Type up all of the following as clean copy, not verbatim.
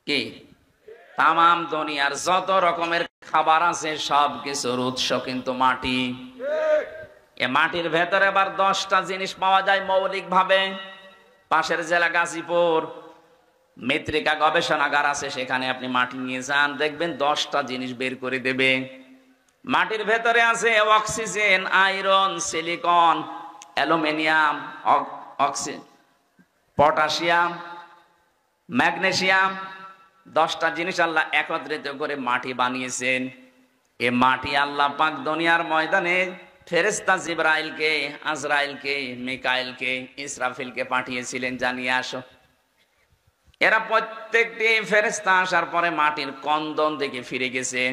কি তামাম দুনিয়ার যত রকমের খাবার আছে সব কিছুর উৎস কিন্তু মাটি। এ মাটির ভেতরে আবার 10টা জিনিস পাওয়া যায় মৌলিক ভাবে। পাশের জেলা গাজীপুর মৃত্তিকা গবেষণাগার আছে, সেখানে আপনি মাটি নিয়ে যান, দেখবেন 10টা জিনিস বের করে দেবে। মাটির ভেতরে আছে oxygen, iron, silicon, aluminium, potassium, magnesium. 10টা জিনিস আল্লাহ একত্রিত করে মাটি বানিয়েছেন। এ মাটি আল্লাহ পাক দুনিয়ার ময়দানে ফেরেশতা জিবরাইলকে, আজরাইলকে, মিকাইলকে, ইসরাফিলকে পাঠিয়েছিলেন, জানিয়ে আসো। এরা প্রত্যেকটি ফেরেশতা আসার পরে মাটির কন্দন দেখে ফিরে গেছে।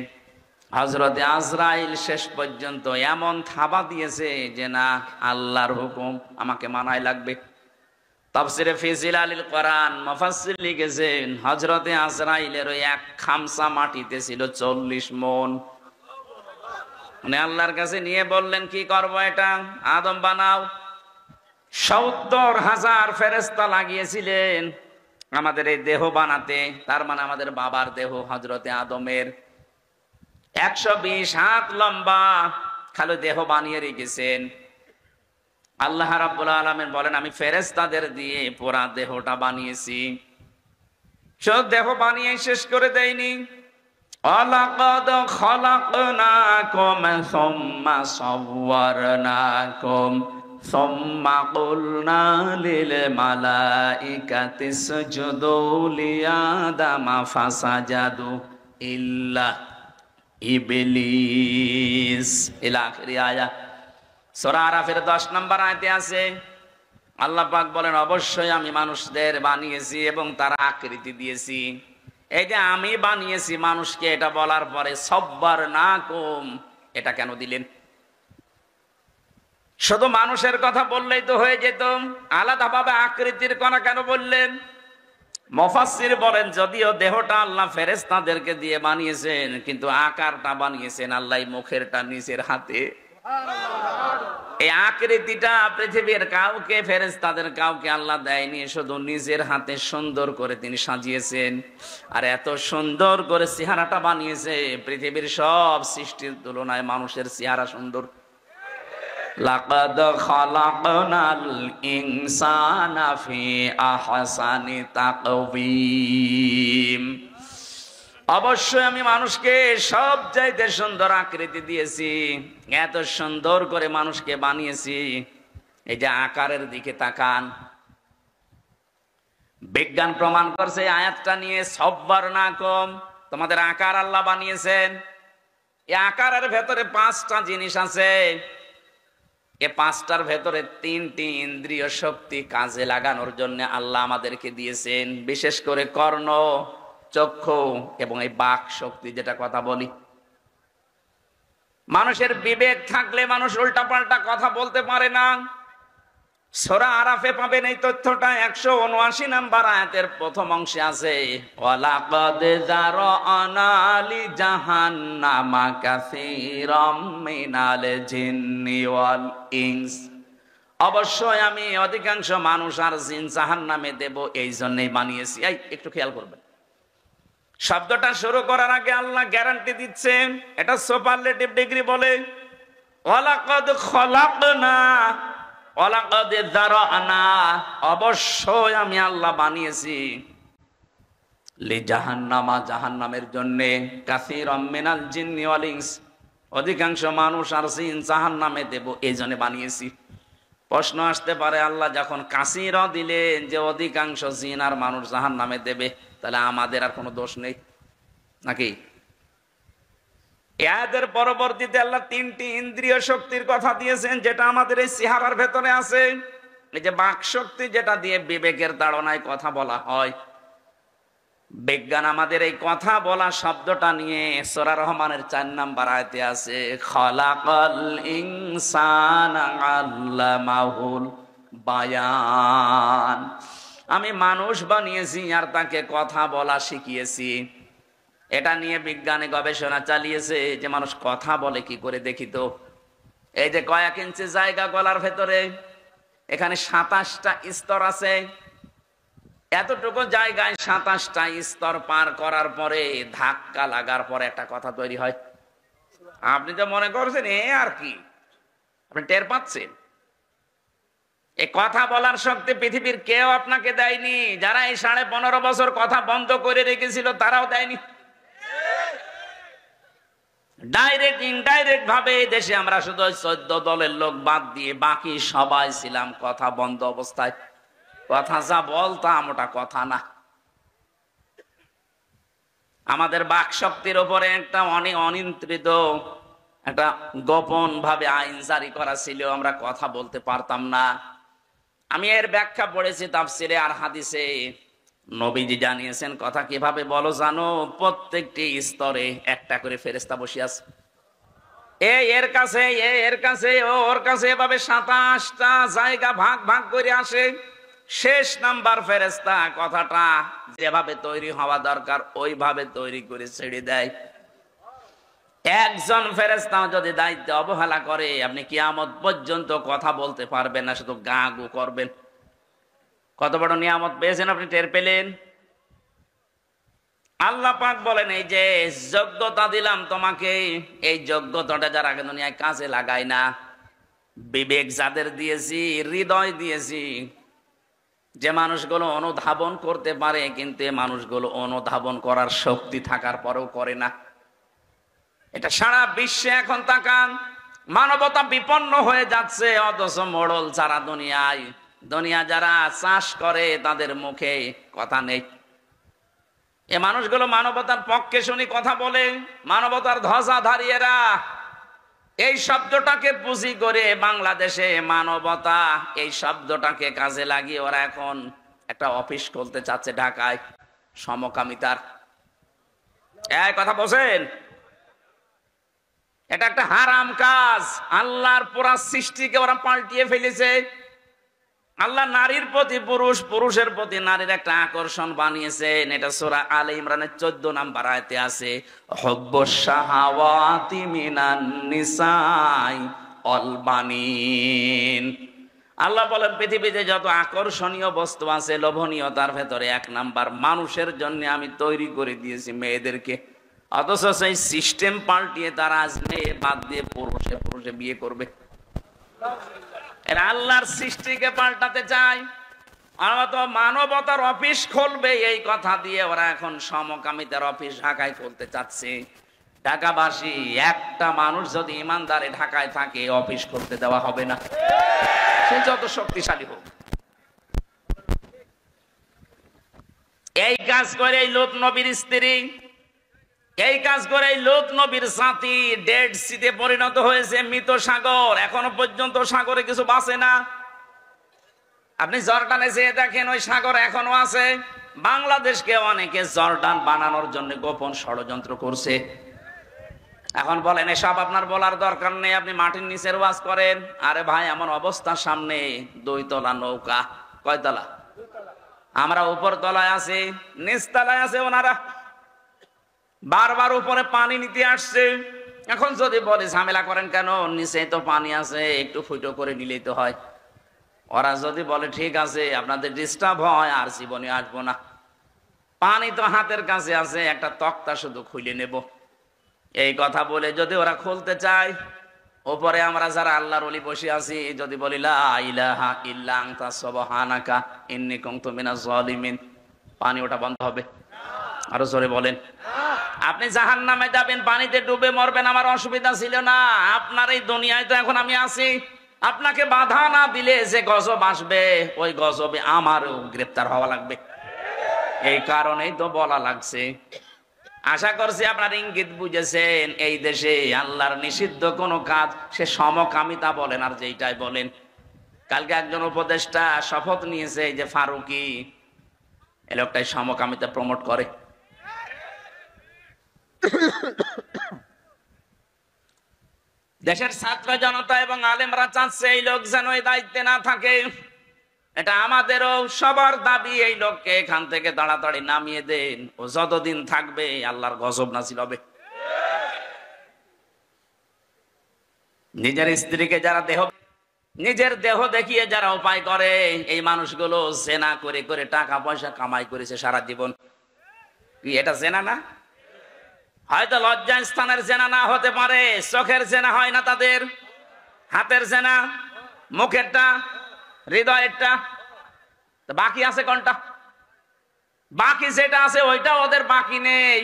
হযরতে আজরাইল শেষ পর্যন্ত এমন থাবা দিয়েছে যে না, আল্লাহর হুকুম আমাকে মানাই লাগবে। তাফসিরে ফি জিলালিল কোরআন মুফাসসির লিখেছেন হযরতে আজরাইলের ওই এক খামসা মাটিতে ছিল 40 মণ। মানে আল্লাহর কাছে নিয়ে বললেন, কি করব এটা? আদম বানাও। 70,000 ফেরেশতা লাগিয়েছিলেন আমাদের এই দেহ বানাতে, তার মানে আমাদের বাবার দেহ হযরতে আদমের 120 হাত লম্বা খালি দেহ বানিয়ে রেখেছেন। আল্লাহ রাব্বুল আলামিন বলেন, আমি ফেরেশতাদের দিয়ে পুরা দেহটা বানিয়েছি। শুধু দেহ বানিয়ে শেষ করে দেয়নি, ওয়ালাকাদ খালাকনাকুম সুম্মা সাওয়ারনাকুম সুম্মা কুলনা লিল মালাইকাতি ইসজুদু লিআদামা ফাসাজাদু ইল্লা ইবলিস। ইলা আখিরি আয়াত। সূরা আরাফের 10 নম্বর আয়াতে আছে, আল্লাহ পাক বলেন, অবশ্যই আমি মানুষদের বানিয়েছি এবং তার আকৃতি দিয়েছি। এই যে আমি বানিয়েছি মানুষকে, এটা বলার পরে সাব্বারনাকুম এটা কেন দিলেন? শুধু মানুষের কথা বললেই তো হয়ে যেত, আলাদাভাবে আকৃতির কথা কেন বললেন? মুফাসসির বলেন, যদিও দেহটা আল্লাহ ফেরেশতাদেরকে দিয়ে বানিয়েছেন, কিন্তু আকারটা বানিয়েছেন আল্লাহ মুখেরটা নিজের হাতে। এই আকৃতিটা পৃথিবীর কাউকে, ফেরেশতাদের কাউকে আল্লাহ দেয়নি, শুধু নিজের হাতে সুন্দর করে তিনি সাজিয়েছেন। আর এত সুন্দর করে চেহারাটা বানিয়েছে, পৃথিবীর সব সৃষ্টির তুলনায় মানুষের চেহারা সুন্দর। লাকাদ খালাকনাল ইনসানা ফি আহসানি তাকওয়িম। অবশ্যই আমি মানুষকে সব চাইতে সুন্দর আকৃতি দিয়েছি, এত সুন্দর করে মানুষকে বানিয়েছি। এই যে আকারের দিকে তাকান, বিজ্ঞান প্রমাণ করছে আয়াতটা নিয়ে, সাব্বারনাকুম, তোমাদের আকার আল্লাহ বানিয়েছেন। এই আকারের ভেতরে 5টা জিনিস আছে। এই 5টার ভেতরে 3টি ইন্দ্রিয় শক্তি কাজে লাগানোর জন্য আল্লাহ আমাদেরকে দিয়েছেন, বিশেষ করে কর্ণ, চক্ষু এবং এই বাক শক্তি, যেটা কথা বলি। মানুষের বিবেক থাকলে মানুষ উল্টাপাল্টা কথা বলতে পারে না। সূরা আরাফে পাবেন এই তথ্যটা, 179 নম্বর আয়াতের প্রথম অংশে আছে, ওয়ালাকাদ যারানা লি জাহান্নামা কাসীরাম মিনাল জিন্নি ওয়াল ইনস। অবশ্যই আমি অধিকাংশ মানুষ আর জিন জাহান্নামে দেব, এই জন্যই বানিয়েছি। এই একটু খেয়াল করবেন, শব্দটা শুরু করার আগে আল্লাহ গ্যারান্টি দিচ্ছেন, এটা সুপারলেটিভ ডিগ্রি বলে। ওয়ালাকাদ খালাকনা, ওয়ালাকাদ যারানা, অবশ্যই আমি আল্লাহ বানিয়েছি, লি জাহান্নামা, জাহান্নামের জন্য, কাসীরাম মিনাল জিন্নি ওয়াল ইনস, অধিকাংশ মানুষ আর জিন জাহান্নামে দেব, এই জন্য বানিয়েছি। প্রশ্ন আসতে পারে, আল্লাহ যখন কাসীরা দিলেন যে অধিকাংশ জিন আর মানুষ জাহান্নামে দেবে, তাহলে আমাদের আর কোনো দোষ নেই নাকি? এদের পরবর্তীতে আল্লাহ 3টি ইন্দ্রিয় শক্তির কথা দিয়েছেন, যেটা আমাদের এই চেহারার ভেতরে আছে। এই যে বাক শক্তি, যেটা দিয়ে বিবেকের তাড়নায় কথা বলা হয়। বিজ্ঞান আমাদের এই কথা বলা শব্দটা নিয়ে সূরা রহমানের 4 নম্বর আয়াতে আছে, খালাকাল ইনসানা আল্লামাহুল বায়ান। আমি মানুষ বানিয়েছি আর তাকে কথা বলা শিখিয়েছি। এটা নিয়ে বিজ্ঞানে গবেষণা চালিয়েছে যে মানুষ কথা বলে কি করে, দেখি তো। এই যে কয়েক ইঞ্চি জায়গা গলার ভেতরে, এখানে 27টা স্তর আছে। এতটুকু জায়গায় 27টা স্তর পার করার পরে ধাক্কা লাগার পরে একটা কথা তৈরি হয়। আপনি তো মনে করছেন এ আর কি, আপনি টের পাচ্ছেন এই কথা বলার শক্তি পৃথিবীর কেউ আপনাকে দেয়নি। যারা এই 15.5 বছর কথা বন্ধ করে রেখেছিল তারাও দেয়নি। ডাইরেক্ট ইনডাইরেক্ট ভাবে দেশে আমরা শুধু 14 দলের লোক বাদ দিয়ে বাকি সবাই ছিলাম কথা বন্ধ অবস্থায়। কথা যা বলতাম ওটা কথা না। আমাদের বাক শক্তির উপরে একটা অনিয়ন্ত্রিত একটা গোপন ভাবে আইন জারি করা ছিল, আমরা কথা বলতে পারতাম না। আমি এর ব্যাখ্যা পড়েছি তাফসিরে আর হাদিসে। নবীজি জানিয়েছেন কথা কিভাবে বলো জানো? প্রত্যেকটি স্তরে একটা করে ফেরেশতা বসে আছে। এর কাছে এর কাছে ওর কাছে, এভাবে 27টা জায়গা ভাগ ভাগ করে আসে। শেষ নাম্বার ফেরেশতা কথাটা যেভাবে তৈরি হওয়া দরকার ওইভাবে তৈরি করে ছেড়ে দেয়। একজন ফেরেশতা যদি দায়িত্ব অবহেলা করে আপনি কিয়ামত পর্যন্ত কথা বলতে পারবেন না, শুধু গা গু করবেন। কত বড় নিয়ামত পেয়েছেন আপনি, টের পেলেন? আল্লাহ পাক বলেন এই যে যোগ্যতা দিলাম তোমাকে, এই যোগ্যতাটা যারা আগে দুনিয়ায় কাজে লাগায় না, বিবেক যাদের দিয়েছি, হৃদয় দিয়েছি, যে মানুষগুলো অনুধাবন করতে পারে কিন্তু এই মানুষগুলো অনুধাবন করার শক্তি থাকার পরেও করে না। এটা সারা বিশ্বে এখন তাকান, মানবতা বিপন্ন হয়ে যাচ্ছে, অথচ মোড়ল যারা দুনিয়ায়, দুনিয়া যারা চাষ করে তাদের মুখে কথা নেই। এ মানুষগুলো মানবতার পক্ষে শুনি কথা বলে, মানবতার ধ্বজাধারীরা। এই শব্দটাকে পুঁজি করে বাংলাদেশে মানবতা, এই শব্দটাকে কাজে লাগিয়ে ওরা এখন একটা অফিস খুলতে চাচ্ছে ঢাকায়, সমকামিতার। এই কথা বলছেন, এটা একটা হারাম কাজ। আল্লাহর পুরা সৃষ্টিকে ওরা পাল্টিয়ে ফেলেছে। আল্লাহ নারীর প্রতি পুরুষ, পুরুষের প্রতি নারীর একটা আকর্ষণ বানিয়েছেন। এটা সূরা আলে ইমরানের 14 নম্বর আয়াতে আছে, হুব্বুশ শাহাওয়াতি মিনান নিসাই ওয়াল বানিন। আল্লাহ বলেন পৃথিবীতে যত আকর্ষণীয় বস্তু আছে, লোভনীয়তার ভেতরে 1 নাম্বার মানুষের জন্য আমি তৈরি করে দিয়েছি মেয়েদেরকে। অথচ সেই সিস্টেম পাল্টিয়ে তারা আজ মেয়ে বাদ দিয়ে পুরুষে পুরুষে বিয়ে করবে। এরা আল্লাহর সৃষ্টিকে পাল্টাতে চায়। আমরা তো মানবতার অফিস খুলবে এই কথা দিয়ে ওরা এখন সমকামিতার অফিস ঢাকায় খুলতে চাচ্ছে। ঢাকাবাসী একটা মানুষ যদি ইমানদারে ঢাকায় থাকে অফিস খুলতে দেওয়া হবে না, সে যত শক্তিশালী হোক। এই কাজ করে এই লূত নবীর স্ত্রী, এই কাজ করে এই লূত নবীর জাতি ডেড সিতে পরিণত হয়েছে, মৃত সাগর। এখনো পর্যন্ত সাগরে কিছু বাঁচে না। আপনি জর্ডানে যেয়ে দেখেন ওই সাগর এখনো আছে। বাংলাদেশকে অনেকে জর্ডান বানানোর জন্য গোপন ষড়যন্ত্র করছে। এখন বলেন এসব আপনার বলার দরকার নেই, আপনি মাটির নিচের ওয়াজ করেন। আরে ভাই, এমন অবস্থার সামনে 2 তলা নৌকা। কয় তলা? আমরা উপর তলায় আছি, নিচ তলায় আছে ওনারা। বারবার উপরে পানি নিতে আসছে। এখন যদি বলে ঝামেলা করেন কেন, নিচে তো পানি আছে, একটু ফুটো করে নিলেই তো হয়। ওরা যদি বলে ঠিক আছে আপনাদের ডিস্টার্ব হয় আর জীবনে আসবো না, পানি তো হাতের কাছে আছে, একটা তক্তা শুধু খুলে নেব। এই কথা বলে যদি ওরা খুলতে চায়, ওপরে আমরা যারা আল্লাহর ওলি বসে আছি যদি বলি লা ইলাহা ইল্লা আনতা সুবহানাকা ইন্নী কুনতু মিনাজ জালিমিন, পানি ওটা বন্ধ হবে? আরো জোরে বলেন। আপনি জাহান্নামে যাবেন, পানিতে ডুবে মরবেন, আমার অসুবিধা ছিল না। আপনার এই দুনিয়ায় তো এখন আমি আছি। আপনাকে বাধা না দিলে যে গজব আসবে, ওই গজবে আমারও গ্রেফতার হওয়া লাগবে। এই কারণেই তো বলা লাগছে। আশা করছি আপনার ইঙ্গিত বুঝেছেন। এই দেশে আল্লাহর নিষিদ্ধ কোনো কাজ, সে সমকামিতা বলেন আর যেইটাই বলেন। কালকে একজন উপদেষ্টা শপথ নিয়েছে, এই যে ফারুকি, এই লোকটাই সমকামিতা প্রমোট করে। দেশের ছাত্র জনতা এবং আলেমরা চাচ্ছে এই লোক যেন এই দায়িত্বে না থাকে। এটা আমাদেরও সবার দাবি, এই লোককে এখান থেকে তাড়াতাড়ি নামিয়ে দেন। ও যতদিন থাকবে আল্লাহর গজব নাজিল হবে। নিজের স্ত্রীকে যারা দেহ নিজের দেহ দেখিয়ে যারা উপায় করে, এই মানুষগুলো জেনা করে করে টাকা পয়সা কামাই করেছে সারা জীবন। কি এটা জেনা না? হয়তো লজ্জা স্থানের জেনা না হতে পারে, চোখের জেনা হয় না তাদের, হাতের জেনা, মুখেরটা, হৃদয়েরটা, বাকি আছে কোনটা? বাকি যেটা আছে ওইটা ওদের বাকি নেই।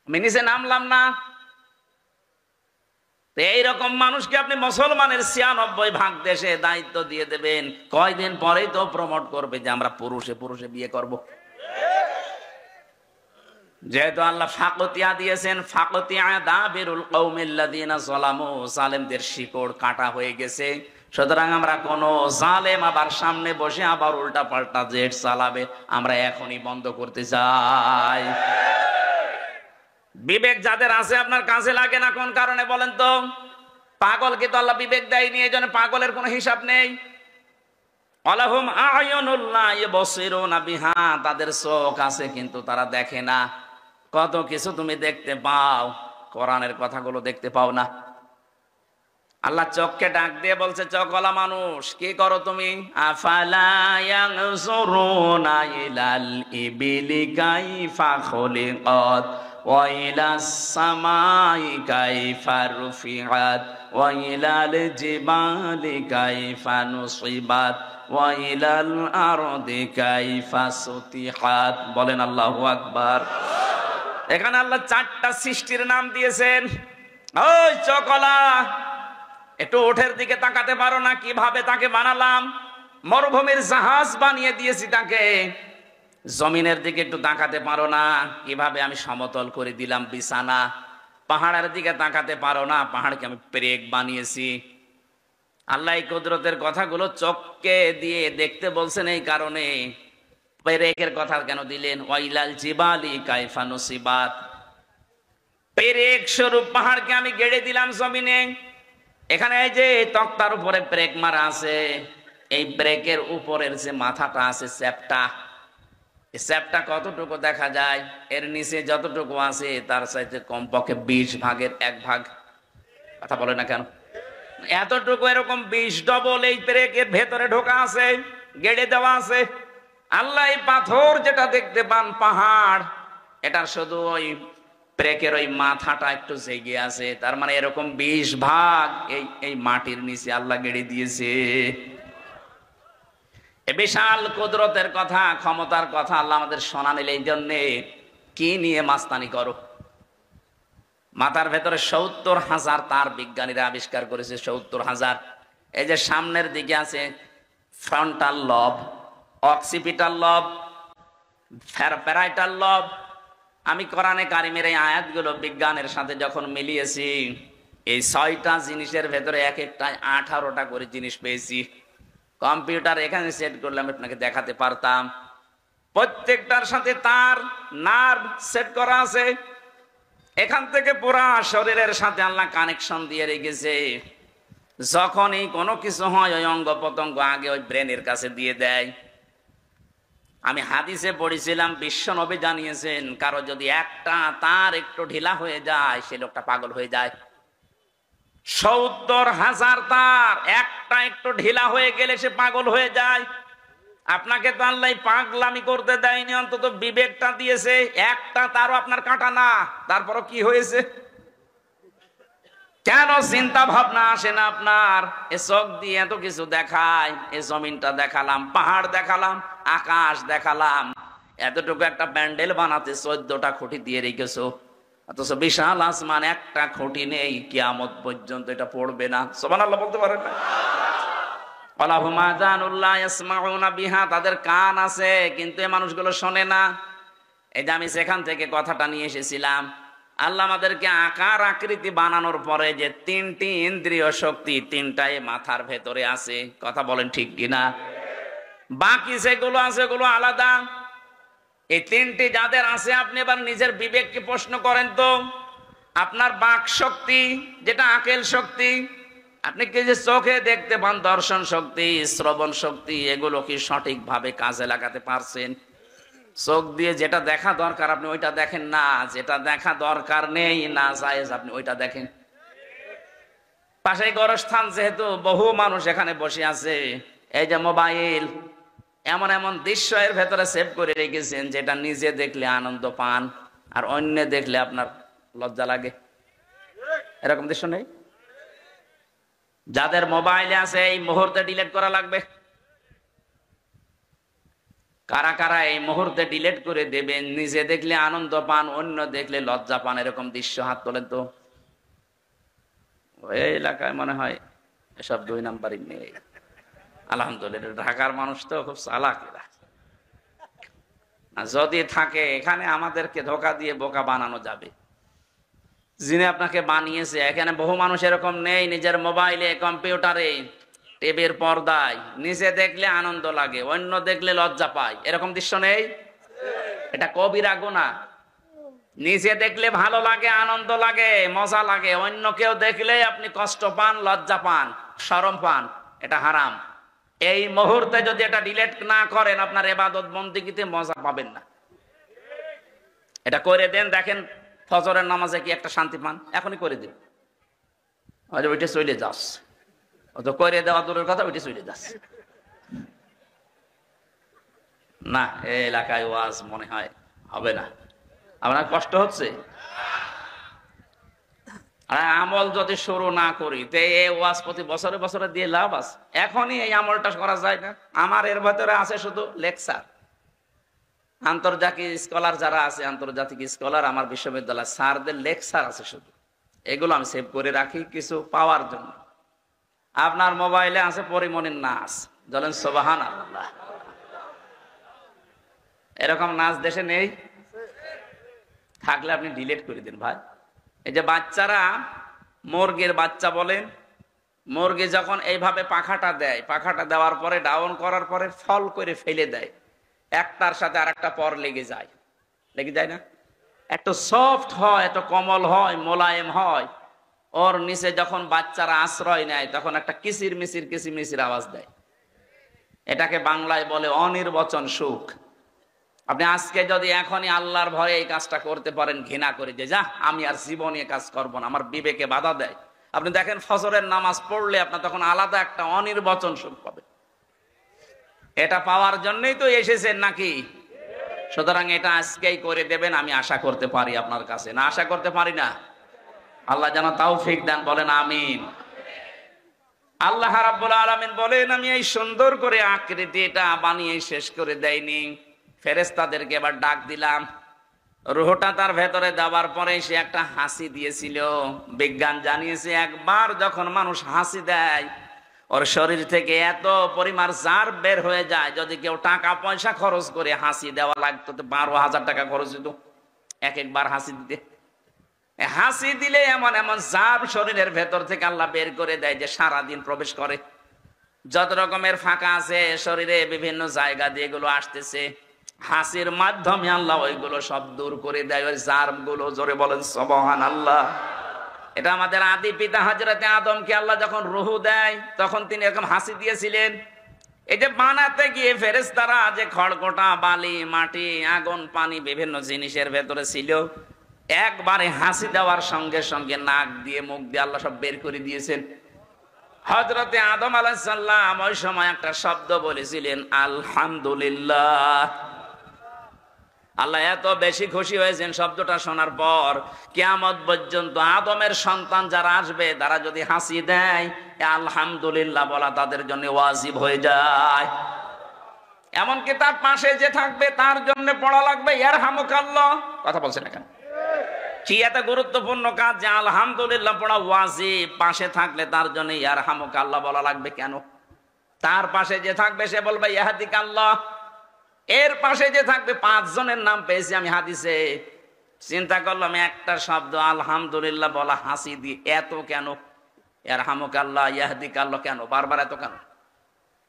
আমি নিচে নামলাম না। এইরকম মানুষকে আপনি মুসলমানের ৯৬ দেশে দায়িত্ব দিয়ে দেবেন, কয়দিন পরেই তো প্রমোট করবে যে আমরা পুরুষে পুরুষে বিয়ে করব। যেহেতু আল্লাহ ফাকতিয়া দিয়েছেন, ফাকতিয়া দাবিরুল কওমিল্লাযিনা যালামু, জালেমদের শিকড় কাটা হয়ে গেছে। সুতরাং আমরা কোন জালেম আবার সামনে বসে আবার উল্টা পাল্টা জেট চালাবে আমরা এখনই বন্ধ করতে চাই। বিবেক যাদের আছে আপনার কাজে লাগে না কোন কারণে বলেন তো? পাগলকে তো আল্লাহ বিবেক দেয়নি, এই জন্য পাগলের কোনো হিসাব নেই। আলাহুম আয়ুনুল্লাহ ইবসিরুনা বিহা, তাদের চোখ আছে কিন্তু তারা দেখে না। কত কিছু তুমি দেখতে পাও, কোরআনের কথাগুলো দেখতে পাও না। আল্লাহ চোখকে ডাক দিয়ে বলছে, চোখওয়ালা মানুষ কি করো তুমি? আফালা ইয়ানজুরুনা ইলাল ইবিলি কাইফা খুলিকাত ওয়া ইলাস সামাই কাইফা রুফিআত ওয়া ইলাল জিবালি কাইফা নুসিবাত ওয়া ইলাল আরদি কাইফা সুতিহাত। বলেন আল্লাহু আকবার। এখানে আল্লাহ 4টা সৃষ্টির নাম দিয়েছেন। ওই চোখওয়ালা, একটু ওঠের দিকে তাকাতে পারো না? কিভাবে তাকে বানালাম, মরুভূমির জাহাজ বানিয়ে দিয়েছি তাকে। জমিনের দিকে একটু তাকাতে পারো না? কিভাবে আমি সমতল করে দিলাম বিছানা। পাহাড়ের দিকে তাকাতে পারো না? পাহাড়কে আমি পেরেক বানিয়েছি। আল্লাহ এই কুদরতের কথাগুলো চোখকে দিয়ে দেখতে বলছেন, এই কারণে পেরেকের কথা কেন দিলেন? ওয়াইলাল জিবালি কাইফা নুসিবাত, পেরেক স্বরূপ পাহাড়কে আমি গেড়ে দিলাম জমিনে। এখানে এই যে তক্তার উপরে ব্রেক মারা আছে, এই ব্রেকের উপরের যে মাথাটা আছে চ্যাপটা, এই চ্যাপটা কতটুকু দেখা যায়? এর নিচে যতটুকু আছে তার চাইতে কমপক্ষে 20 ভাগের 1 ভাগ। কথা বলে না কেন? এতটুকু এরকম 20 ডবল এই ব্রেকের ভেতরে ঢোকা আছে, গেড়ে দেওয়া আছে। আল্লাহ এই পাথর যেটা দেখতে পান পাহাড়, এটার শুধু ওই ব্রেকের ওই মাথাটা একটু জেগে আছে। তার মানে এরকম 20 ভাগ এই মাটির নিচে আল্লাহ গেড়ে দিয়েছে। এ বিশাল কুদরতের কথা, ক্ষমতার কথা আল্লাহ আমাদের শোনালেন। এই জন্যে কি নিয়ে মাস্তানি করো? মাথার ভেতরে ৭০,০০০ তার বিজ্ঞানীরা আবিষ্কার করেছে, ৭০,০০০। এই যে সামনের দিকে আছে ফ্রন্টাল লব, অক্সিপিটাল লব, প্যারাইটাল লব। আমি কোরআনে কারিমের এই আয়াতগুলো বিজ্ঞানের সাথে যখন মিলিয়েছি, এই 6টা জিনিসের ভেতরে এক একটায় 18টা করে জিনিস পেয়েছি। কম্পিউটার এখানে সেট করলে আমি আপনাকে দেখাতে পারতাম। প্রত্যেকটার সাথে তার নার্ভ সেট করা আছে। এখান থেকে পুরা শরীরের সাথে আল্লাহ কানেকশন দিয়ে রেখেছে। যখনই কোনো কিছু হয় ওই অঙ্গ প্রত্যঙ্গ আগে ওই ব্রেনের কাছে দিয়ে দেয়। আমি হাদিসে পড়েছিলাম, বিশ্ব নবী জানিয়েছেন, কারো যদি একটা তার একটু ঢিলা হয়ে যায় সে লোকটা পাগল হয়ে যায়। ৭০,০০০ তার একটা একটু ঢিলা হয়ে গেলে সে পাগল হয়ে যায়। আপনাকে তো আল্লাহ পাগলামি করতে দেয়নি, অন্তত বিবেকটা দিয়েছে। একটা তারও আপনার কাটা না, তারপরও কি হয়েছে? কেন চিন্তা ভাবনা আসে না আপনার? এ চোখ দিয়ে এত কিছু দেখায়, এ জমিনটা দেখালাম, পাহাড় দেখালাম, আকাশ দেখালাম, এতটুকু একটা প্যান্ডেল বানাতে 14টা খুঁটি দিয়ে রেখেছো, অথচ বিশাল আসমান একটা খুঁটি নেই, কিয়ামত পর্যন্ত এটা পড়বে না। সুবহানাল্লাহ বলতে পারেন না? তাদের কান আছে কিন্তু এই মানুষগুলো শোনে না। এই যে আমি সেখান থেকে কথাটা নিয়ে এসেছিলাম, আল্লাহ আমাদেরকে আকার আকৃতি বানানোর পরে যে 3টি ইন্দ্রিয় শক্তি, 3টাই মাথার ভেতরে আছে। কথা বলেন ঠিক কিনা? বাকি যেগুলো আছে ওগুলো আলাদা। এই 3টি যাদের আছে, আপনি এবার নিজের বিবেককে প্রশ্ন করেন তো, আপনার বাক শক্তি যেটা আকেল শক্তি, আপনি কি যে চোখে দেখতে পান, দর্শন শক্তি, শ্রবণ শক্তি, এগুলো কি সঠিকভাবে কাজে লাগাতে পারছেন? চোখ দিয়ে যেটা দেখা দরকার আপনি ওইটা দেখেন না, যেটা দেখা দরকার নেই না জায়েজ আপনি ওইটা দেখেন। পাশে গোরস্থান, যেহেতু বহু মানুষ এখানে বসে আছে, এই যে মোবাইল, এমন এমন দৃশ্য এর ভেতরে সেভ করে রেখেছেন যেটা নিজে দেখলে আনন্দ পান আর অন্য দেখলে আপনার লজ্জা লাগে। এরকম দৃশ্য নেই? যাদের মোবাইলে আছে এই মুহূর্তে ডিলিট করা লাগবে। কারা কারা এই মুহূর্তে ডিলিট করে দেবেন? নিজে দেখলে আনন্দ পান, অন্য দেখলে লজ্জা পান, এরকম দৃশ্য হাত তোলেন তো। এই এলাকায় মনে হয় এসব 2 নাম্বারই নেই। আলহামদুলিল্লাহ, ঢাকার মানুষ তো খুব চালাক। যদি থাকে এখানে আমাদেরকে ধোঁকা দিয়ে বোকা বানানো যাবে। যিনি আপনাকে বানিয়েছে, এখানে বহু মানুষ এরকম নেই। নিজের মোবাইলে, কম্পিউটারে, টিভির পর্দায় নিজে দেখলে আনন্দ লাগে, অন্য দেখলে লজ্জা পায়, এরকম দৃশ্য নেই? এটা কবিরা গুনাহ। নিজে দেখলে ভালো লাগে, আনন্দ লাগে, মজা লাগে, অন্য কেউ দেখলে আপনি কষ্ট পান, লজ্জা পান, শরম পান, এটা হারাম। এই মুহূর্তে যদি এটা ডিলিট না করেন, আপনার ইবাদত বন্দেগীতে মজা পাবেন না। এটা করে দেন, দেখেন ফজরের নামাজে কি একটা শান্তি পান। এখনই করে দিন, ওইটা চলে যাস, অত করে দেওয়া দূরের কথা, ওইটা চলে যাস না। এই এলাকায় ওয়াজ মনে হয় হবে না। আপনার কষ্ট হচ্ছে? আর আমল যদি শুরু না করি, তে এই ওয়াজ প্রতি বছরে বছরে দিয়ে লাভ আছে? এখনই এই আমলটা করা যায় না? আমার এর ভেতরে আছে শুধু লেকচার। আন্তর্জাতিক স্কলার যারা আছে, আন্তর্জাতিক স্কলার আমার বিশ্ববিদ্যালয় স্যারদের লেকচার আছে শুধু, এগুলো আমি সেভ করে রাখি কিছু পাওয়ার জন্য। আপনার মোবাইলে আছে পরিমণির নাচ, বলেন সুবহানাল্লাহ। এরকম নাচ দেশে নেই? থাকলে আপনি ডিলিট করে দিন ভাই। এই যে বাচ্চারা, মুরগির বাচ্চা বলেন, মুরগি যখন এইভাবে পাখাটা দেয়, পাখাটা দেওয়ার পরে ডাউন করার পরে ফল করে ফেলে দেয়, একটার সাথে আর একটা পর লেগে যায়, লেগে যায় না? এত সফট হয়, এত কোমল হয়, মোলায়েম হয়, ওর নিচে যখন বাচ্চারা আশ্রয় নেয় তখন একটা কিচির মিচির কিচিরমিচির আওয়াজ দেয়। এটাকে বাংলায় বলে অনির্বচন সুখ। আপনি আজকে যদি এখনই আল্লাহর ভয়ে এই কাজটা করতে পারেন, ঘৃণা করে যে যা আমি আর জীবনে কাজ করব না, আমার বিবেকে বাধা দেয়, আপনি দেখেন ফজরের নামাজ পড়লে আপনার তখন আলাদা একটা অনির্বচন সুখ পাবে। এটা পাওয়ার জন্যই তো এসেছেন নাকি? সুতরাং এটা আজকেই করে দেবেন, আমি আশা করতে পারি আপনার কাছে। না আশা করতে পারি না? আল্লাহ যেন তৌফিক দেন, বলেন আমিন। আল্লাহ রাব্বুল আলামিন বলেন, আমি এই সুন্দর করে আকৃতি এটা বানিয়ে শেষ করে দেইনি, ফেরেশতাদেরকে এবার ডাক দিলাম। রুহটা তার ভেতরে দেওয়ার পরে সে একটা হাসি দিয়েছিল। বিজ্ঞান জানিয়েছে একবার যখন মানুষ হাসি দেয়, ওর শরীর থেকে এত পরিমাণ জার বের হয়ে যায়, যদি কেউ টাকা পয়সা খরচ করে হাসি দেওয়া লাগতো তো 12,000 টাকা খরচ হতো একবার হাসি দিতে। হাসি দিলে এমন এমন জার শরীরের ভেতর থেকে আল্লাহ বের করে দেয় যে সারাদিন প্রবেশ করে। যত রকমের ফাঁকা আছে শরীরে বিভিন্ন জায়গা দিয়ে এগুলো আসতেছে, হাসির মাধ্যমে আল্লাহ ওইগুলো সব দূর করে দেয়, ওই জার গুলো। জোরে বলেন সুবহানাল্লাহ। এটা আমাদের আদি পিতা হযরতে আদমকে আল্লাহ যখন রূহ দেয় তখন তিনি এরকম হাসি দিয়েছিলেন। এই যে বানাতে গিয়ে ফেরেশতারা যে খড়কোটা, বালি, মাটি, আগুন, পানি বিভিন্ন জিনিসের ভেতরে ছিল, একবারে হাসি দেওয়ার সঙ্গে সঙ্গে নাক দিয়ে মুখ দিয়ে আল্লাহ সব বের করে দিয়েছেন। হযরতে আদম আলাইহিস সালাম ওই সময় একটা শব্দ বলেছিলেন, আলহামদুলিল্লাহ। আল্লাহ এত বেশি খুশি হয়েছেন শব্দটা শোনার পর, কিয়ামত পর্যন্ত আদমের সন্তান যারা আসবে তারা যদি হাসি দেয়, আলহামদুলিল্লাহ বলা তাদের জন্য ওয়াজিব হয়ে যায়। এমনকি তার পাশে যে থাকবে তার জন্য পড়া লাগবে ইয়ারহামুকাল্লাহ। কথা বলছেন এখানে কি এত গুরুত্বপূর্ণ কাজ যে আলহামদুলিল্লাহ পড়া ওয়াজিব। পাশে থাকলে তার জন্য ইয়ারহামুকাল্লাহ বলা লাগবে কেন? তার পাশে যে থাকবে সে বলবে ইয়াহদিকাল্লাহ। এর পাশে যে থাকবে 5 জনের নাম পেয়েছি আমি হাদিসে। চিন্তা করলাম একটা শব্দ আলহামদুলিল্লাহ বলা হাসি দিয়ে এত কেন? ইয়ারহামুকাল্লাহ, ইয়াহদিকাল্লাহ কেন বারবার এত কেন?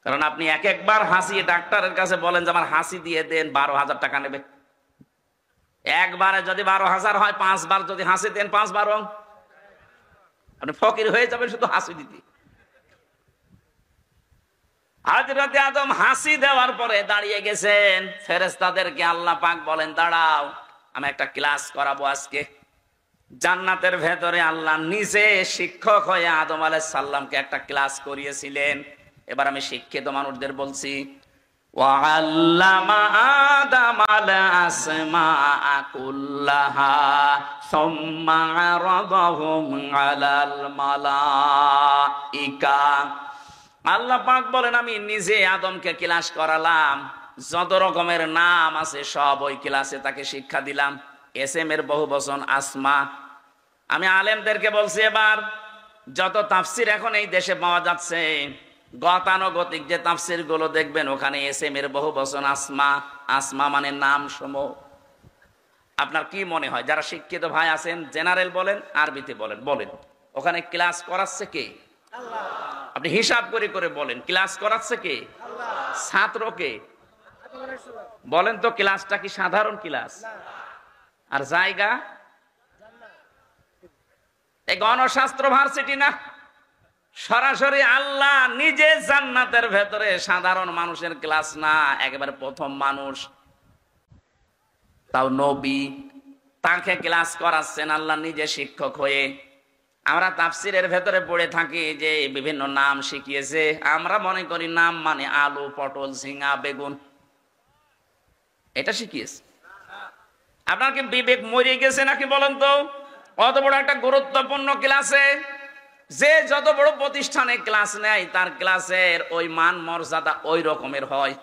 কারণ আপনি এক একবার হাসি ডাক্তারের কাছে বলেন যে আমার হাসি দিয়ে দেন, 12,000 টাকা নেবে। একবারে যদি 12,000 হয়, 5 বার যদি হাসি দেন 5 বার আপনি ফকির হয়ে যাবেন শুধু হাসি দিতে। হযরতে আদম হাসি দেওয়ার পরে দাঁড়িয়ে গেছেন। ফেরেশতাদেরকে আল্লাহ পাক বলেন, দাঁড়াও, আমি একটা ক্লাস করাবো আজকে। জান্নাতের ভেতরে আল্লাহ নিজে শিক্ষক হয়ে আদম আলাইহিস সালামকে একটা ক্লাস করিয়েছিলেন। এবার আমি শিক্ষিত মানুষদের বলছি, ওয়াল্লামা আদামাল আসমাআ কুল্লাহা সুম্মা আরাদাহুম আলাল মালাইকা। আল্লাহ পাক বলেন, আমি নিজে আদমকে ক্লাস করালাম, যত রকমের নাম আছে সব ওই ক্লাসে তাকে শিক্ষা দিলাম। এসএম এর বহুবচন আসমা। আমি আলেমদেরকে বলছি, এবার যত তাফসির এখন এই দেশে পাওয়া যাচ্ছে, গতানুগতিক যে তাফসির গুলো দেখবেন ওখানে এসএম এর বহুবচন আসমা। আসমা মানে নাম সমূহ। আপনার কি মনে হয়, যারা শিক্ষিত ভাই আছেন, জেনারেল বলেন আরবিতে বলেন, বলেন ওখানে ক্লাস করাচ্ছে কে? আল্লাহ। আপনি হিসাব করে করে বলেন, ক্লাস করাচ্ছে কে? আল্লাহ। ছাত্রকে বলেন তো, ক্লাসটা কি সাধারণ ক্লাস? আর জায়গা এই গণশাস্ত্র ভার্সিটি না, সরাসরি আল্লাহ নিজে জান্নাতের ভেতরে, সাধারণ মানুষের ক্লাস না, একেবারে প্রথম মানুষ, তাও নবী, তাকে ক্লাস করাচ্ছেন আল্লাহ নিজে শিক্ষক হয়ে। আমরা তাফসিরের ভেতরে পড়ে থাকি যে বিভিন্ন নাম শিখিয়েছে, আমরা মনে করি নাম মানে আলু, পটল, ঝিঙা, বেগুন, এটা শিখিয়েছে। আপনার কি বিবেক মরে গেছে নাকি বলেন তো? অত বড় একটা গুরুত্বপূর্ণ ক্লাসে যে যত বড় প্রতিষ্ঠানে ক্লাস নেয় তার ক্লাসের ওই মান মর্যাদা ওই রকমের হয়।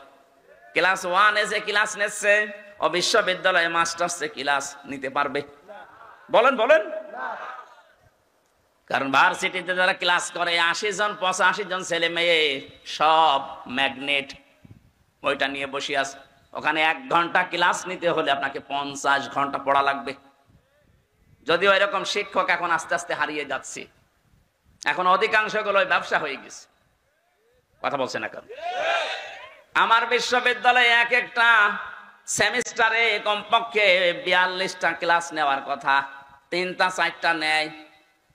ক্লাস 1 যে ক্লাস নিচ্ছে ও বিশ্ববিদ্যালয়ে মাস্টার্সে ক্লাস নিতে পারবে? বলেন বলেন। কারণ ভার্সিটিতে যারা ক্লাস করে 80 জন 85 জন ছেলে মেয়ে সব ম্যাগনেট, ওইটা নিয়ে বসে আছে। ওখানে 1 ঘন্টা ক্লাস নিতে হলে আপনাকে 50 ঘন্টা পড়া লাগবে। যদিও এরকম শিক্ষক এখন আস্তে আস্তে হারিয়ে যাচ্ছে, এখন অধিকাংশ গুলো ব্যবসা হয়ে গেছে। কথা বলছে না? কারণ আমার বিশ্ববিদ্যালয়ে এক একটা সেমিস্টারে কমপক্ষে 42টা ক্লাস নেওয়ার কথা, 3টা 4টা নেয়,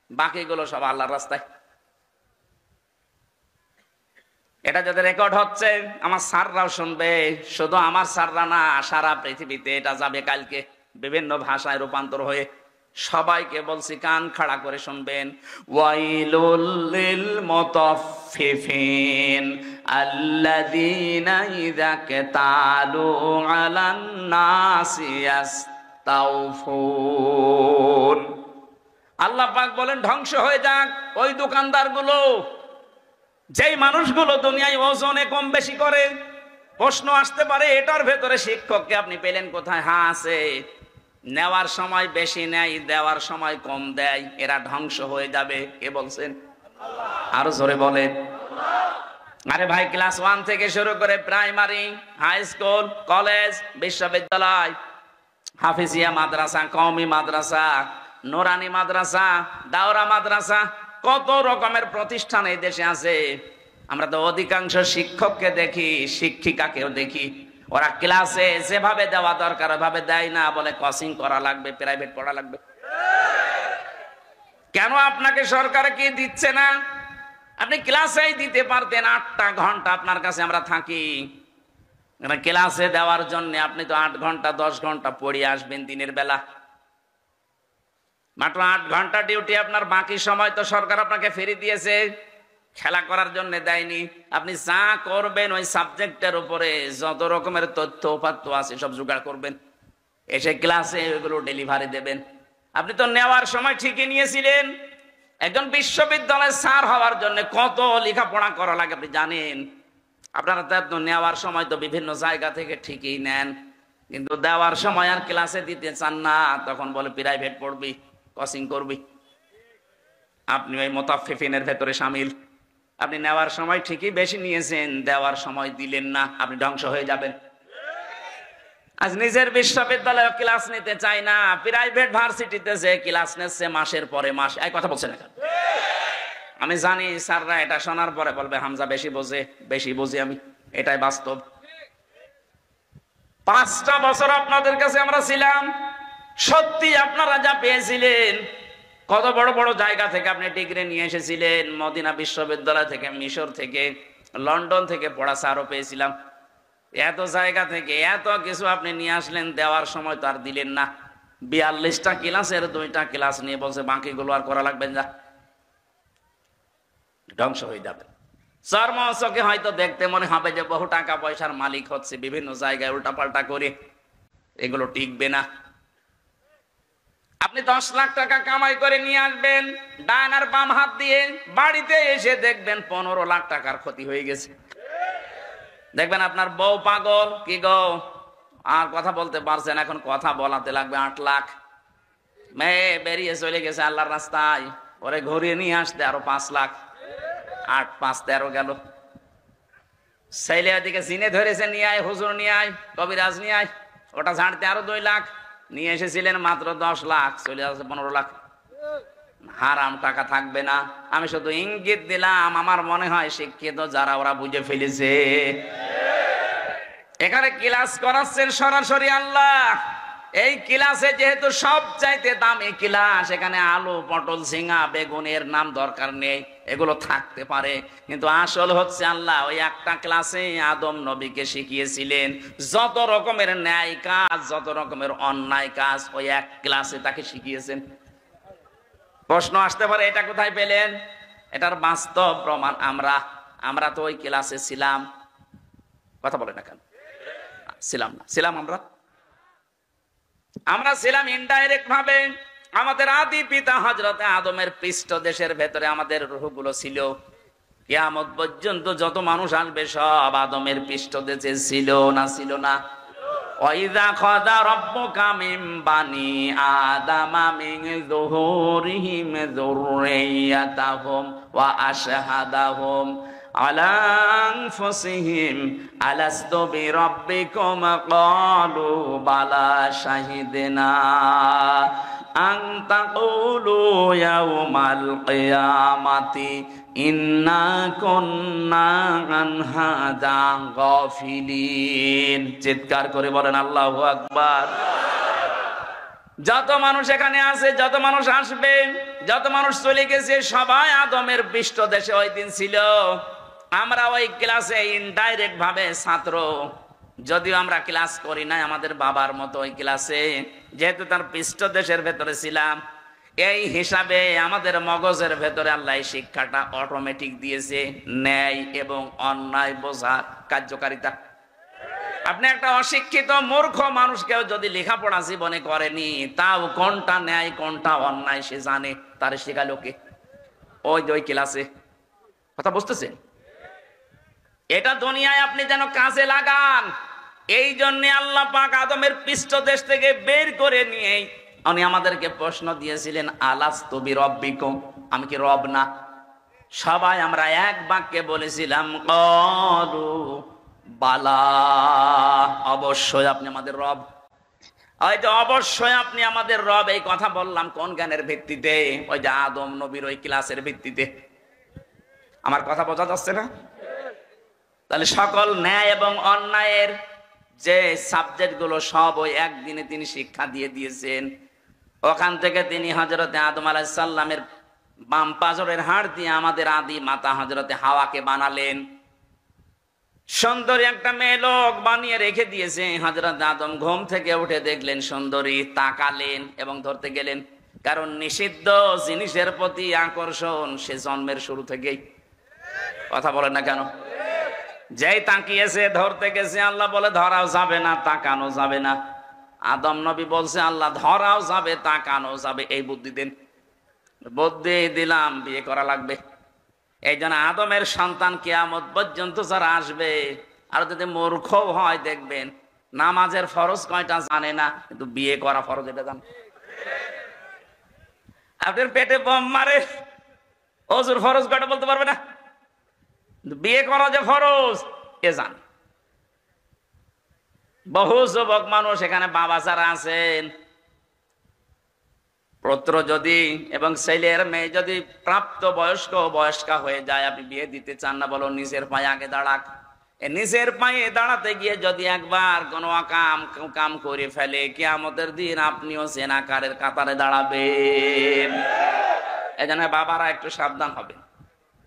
বাকিগুলো সব আল্লাহর রাস্তায়। এটা যদি রেকর্ড হচ্ছে আমার স্যাররাও শুনবে, শুধু আমার স্যাররা না, সারা পৃথিবীতে এটা যাবে কালকে বিভিন্ন ভাষায় রূপান্তর হয়ে। সবাইকে বলছি কান খাড়া করে শুনবেন। ওয়াইলুল লিল মুতাফফিফিন আল্লাযীনা ইযা কাতালু আলান নাসি ইস্তাওফুন। আল্লাহ পাক বলেন, ধ্বংস হয়ে যাক ওই দোকানদারগুলো, যেই মানুষগুলো দুনিয়ায় ওজনে কম বেশি করে। প্রশ্ন আসতে পারে, এটার ভেতরে শিক্ষককে আপনি পেলেন কোথায়? হ্যাঁ আছে, নেওয়ার সময় বেশি নেয়, দেওয়ার সময় কম দেয়, এরা ধ্বংস হয়ে যাবে। কে বলছেন? আরো জোরে বলেন। আরে ভাই, ক্লাস 1 থেকে শুরু করে প্রাইমারি, হাই স্কুল, কলেজ, বিশ্ববিদ্যালয়, হাফিজিয়া মাদ্রাসা, কওমি মাদ্রাসা, নুরানি মাদ্রাসা, দাওরা মাদ্রাসা, কত রকমের প্রতিষ্ঠান এই দেশে আছে। আমরা তো অধিকাংশ শিক্ষককে দেখি, শিক্ষিকাকেও দেখি, ওরা ক্লাসে যেভাবে দেওয়া দরকার ওভাবে দেয় না, বলে কোচিং করা লাগবে, প্রাইভেট পড়া লাগবে। কেন আপনাকে সরকার কি দিচ্ছে না? আপনি ক্লাসেই দিতে পারতেন। 8টা ঘন্টা আপনার কাছে আমরা থাকি, ক্লাসে দেওয়ার জন্য আপনি তো 8 ঘন্টা 10 ঘন্টা পড়িয়ে আসবেন দিনের বেলা। মাত্র 8 ঘন্টা ডিউটি আপনার, বাকি সময় তো সরকার আপনাকে ফ্রি দিয়েছে, খেলা করার জন্য দেয়নি। আপনি যা করবেন ওই সাবজেক্টের উপরে যত রকমের তথ্য উপাত্ত আছে সব জোগাড় করবেন, এসে ক্লাসে ওইগুলো ডেলিভারি দেবেন। আপনি তো নেওয়ার সময় ঠিকই নিয়েছিলেন। একজন বিশ্ববিদ্যালয়ের স্যার হওয়ার জন্য কত লেখাপড়া করা লাগে আপনি জানেন। আপনারা তো নেওয়ার সময় তো বিভিন্ন জায়গা থেকে ঠিকই নেন, কিন্তু দেওয়ার সময় আর ক্লাসে দিতে চান না, তখন বলে প্রাইভেট পড়বি, কোচিং করবি। আপনি ওই মুতাফফিফিনের ভেতরে শামিল। আপনি নেওয়ার সময় ঠিকই বেশি নিয়েছেন, দেওয়ার সময় দিলেন না, আপনি ধ্বংস হয়ে যাবেন। আজ নিজের বিশ্ববিদ্যালয়ে ক্লাস নিতে চাই না, প্রাইভেট ভার্সিটিতে যে ক্লাস নিচ্ছে মাসের পরে মাস। এই কথা বলছেন না? আমি জানি স্যাররা এটা শোনার পরে বলবে হামজা বেশি বোঝে, বেশি বুঝি আমি, এটাই বাস্তব। 5টা বছর আপনাদের কাছে আমরা ছিলাম, সত্যি আপনারা যা পেয়েছিলেন, কত বড় বড় জায়গা থেকে আপনি ডিগ্রি নিয়ে এসেছিলেন, মদিনা বিশ্ববিদ্যালয় থেকে, মিশর থেকে, লন্ডন থেকে পড়া স্যারও পেয়েছিলাম। এত জায়গা থেকে এত কিছু আপনি নিয়ে আসলেন, দেওয়ার সময় তো আর দিলেন না। 42টা ক্লাসের 2টা ক্লাস নিয়ে বলছে বাকিগুলো আর করা লাগবে না, ধ্বংস হয়ে যাবে। চর্মচকে হয়তো দেখতে মনে হবে যে বহু টাকা পয়সার মালিক হচ্ছে, বিভিন্ন জায়গায় উল্টাপাল্টা করে, এগুলো টিকবে না। আপনি 10 লাখ টাকা কামাই করে নিয়ে আসবেন ডান আর বাম হাত দিয়ে, বাড়িতে এসে দেখবেন 15 লাখ টাকার ক্ষতি হয়ে গেছে। দেখবেন আপনার বউ পাগল, কি গো আর কথা বলতে পারছেন, এখন কথা বলাতে লাগবে 8 লাখ। মেয়ে বেরিয়ে চলে গেছে আল্লাহর রাস্তায়, পরে ঘুরিয়ে নিয়ে আসতে আরো 5 লাখ, 8 5 13 গেল। ছেলে ওদিকে জিনে ধরেছে, নিয়ে আয় হুজুর, নিয়ে আয় কবিরাজ, নিয়ে আয়, ওটা ছাড়তে আরো 2 লাখ। নিয়ে এসেছিলেন মাত্র 10 লাখ, চলে আসছে 15 লাখ। হারাম টাকা থাকবে না। আমি শুধু ইঙ্গিত দিলাম, আমার মনে হয় শিক্ষিত যারা ওরা বুঝে ফেলেছে। এখানে ক্লাস করাচ্ছেন সরাসরি আল্লাহ। এই ক্লাসে যেহেতু সব চাইতে দামি ক্লাস, এখানে আলু পটল ঝিঙা বেগুনের নাম দরকার নেই, এগুলো থাকতে পারে, কিন্তু আসল হচ্ছে আল্লাহ ওই একটা ক্লাসে আদম নবীকে শিখিয়েছিলেন যত রকমের ন্যায় কাজ, যত রকমের অন্যায় কাজ, ওই এক ক্লাসে তাকে শিখিয়েছেন। প্রশ্ন আসতে পারে এটা কোথায় পেলেন? এটার বাস্তব প্রমাণ আমরা তো ওই ক্লাসে ছিলাম। কথা বলে না কেন? ছিলাম না? ছিলাম আমরা ছিলাম ইনডাইরেক্ট ভাবে। আমাদের আদি পিতা হযরতে আদমের পৃষ্ঠদেশের ভেতরে আমাদের রূহগুলো ছিল। কিয়ামত পর্যন্ত যত মানুষ আসবে সব আদমের পৃষ্ঠদেশে ছিল না? ছিল না? ওয়াইযা খাযা রাব্বুকা মিন বানি আদামা মিন যুহুরিহিম যুররিয়াতাহুম ওয়া আশহাদাহুম আলা আনফুসিহিম আলাস্তু বিরাব্বিকুম ক্বালু বালা শাহিদনা আন তাকুলু ইয়াউমাল কিয়ামাতি ইন্না কুন্না আন হাযা গাফিলিন। চিৎকার করে বলেন আল্লাহু আকবার। যত মানুষ এখানে আছে, যত মানুষ আসবে, যত মানুষ চলে গেছে, সবাই আদমের পৃষ্ঠদেশে ওই দিন ছিল। আমরা ওই ক্লাসে ইনডাইরেক্ট ভাবে ছাত্র, যদিও আমরা ক্লাস করি নাই আমাদের বাবার মতো ওই ক্লাসে, যেহেতু তার পৃষ্ঠদেশের ভেতরে ছিলাম, এই হিসাবে আমাদের মগজের ভেতরে আল্লাহ শিক্ষাটা অটোমেটিক দিয়েছে, ন্যায় এবং অন্যায় বোঝার কার্যকারিতা। আপনি একটা অশিক্ষিত মূর্খ মানুষকেও যদি লেখাপড়া জীবনে করেনি, তাও কোনটা ন্যায় কোনটা অন্যায় সে জানে, তার শেখালো কে? ওই ক্লাসে। কথা বুঝতেছেন? এটা দুনিয়ায় আপনি যেন কাজে লাগান, এই জন্য আল্লাহ পাক আদমের পৃষ্ঠদেশ থেকে বের করে নিয়ে উনি আমাদেরকে প্রশ্ন দিয়েছিলেন, আলাস্তু বিরাব্বিকুম, আমি কি রব না? সবাই আমরা এক বাক্যে বলেছিলাম, ক্বালু বালা, অবশ্যই আপনি আমাদের রব। হয়তো অবশ্যই আপনি আমাদের রব, এই কথা বললাম কোন জ্ঞানের ভিত্তিতে? ওই যে আদম নবীর ওই ক্লাসের ভিত্তিতে। আমার কথা বোঝা যাচ্ছে না? তাহলে সকল ন্যায় এবং অন্যায়ের যে সাবজেক্ট গুলো সব ওই একদিনে তিনি শিক্ষা দিয়ে দিয়েছেন। ওখান থেকে তিনি হযরতে আদম আলাইহিস সালামের বাম পাজরের হাড় দিয়ে আমাদের আদি মাতা হযরতে হাওয়াকে বানালেন। সুন্দরী একটা মেয়ে লোক বানিয়ে রেখে দিয়েছে। হযরত আদম ঘুম থেকে উঠে দেখলেন সুন্দরী, তাকালেন এবং ধরতে গেলেন, কারণ নিষিদ্ধ জিনিসের প্রতি আকর্ষণ সে জন্মের শুরু থেকেই। কথা বলেন না কেন? যেই তাকিয়েছে, ধরতে গেছে, আল্লাহ বলে ধরাও যাবে না, তাকানো যাবে না। আদম নবী বলছে, আল্লাহ ধরাও যাবে, তাকানো যাবে, এই বুদ্ধি দেন। বুদ্ধি দিলাম, বিয়ে করা লাগবে। এই জন্য আদমের সন্তান কিয়ামত পর্যন্ত যারা আসবে, আর যদি মূর্খ হয় দেখবেন নামাজের ফরজ কয়টা জানে না, কিন্তু বিয়ে করা ফরজ এটা জানে। আপনার পেটে বোম মারে, ওজুর ফরজ কয়টা বলতে পারবে না, বিয়ে করা যে ফরজ এ জানে। বহু যুবক মানুষ এখানে বাবা যারা আছেন, পুত্র যদি এবং ছেলের মেয়ে যদি প্রাপ্ত বয়স্কা হয়ে যায়, আপনি বিয়ে দিতে চান না, বলো নিজের পায়ে আগে দাঁড়াক। নিজের পায়ে দাঁড়াতে গিয়ে যদি একবার কোনো কাম করে ফেলে, কিয়ামতের দিন আপনিও জেনাকারের কাতারে দাঁড়াবেন। এজন্য বাবারা একটু সাবধান হবে।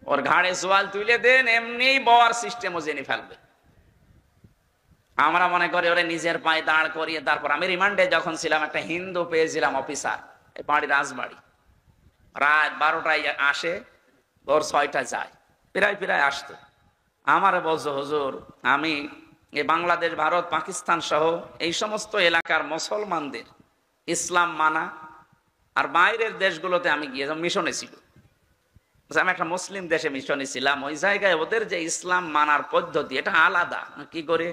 ওর ঘাড়ে সোয়াল তুলে দেন, এমনি বওয়ার সিস্টেমও জেনে ফেলবে। আমরা মনে করি ওরে নিজের পায়ে দাঁড় করিয়ে, তারপর আমি রিমান্ডে যখন ছিলাম একটা হিন্দু পেয়েছিলাম অফিসার, এই বাড়ি রাজবাড়ি, রাত 12টায় আসে, ভোর 6টায় যায়, প্রায় আসতো। আমারে বলছো হুজুর আমি এই বাংলাদেশ, ভারত, পাকিস্তান সহ এই সমস্ত এলাকার মুসলমানদের ইসলাম মানা, আর বাইরের দেশগুলোতে আমি গিয়ে মিশনে ছিল, আমি একটা মুসলিম দেশে মিশনে ছিলাম, ওই জায়গায় ওদের যে ইসলাম মানার পদ্ধতি এটা আলাদা। কি করে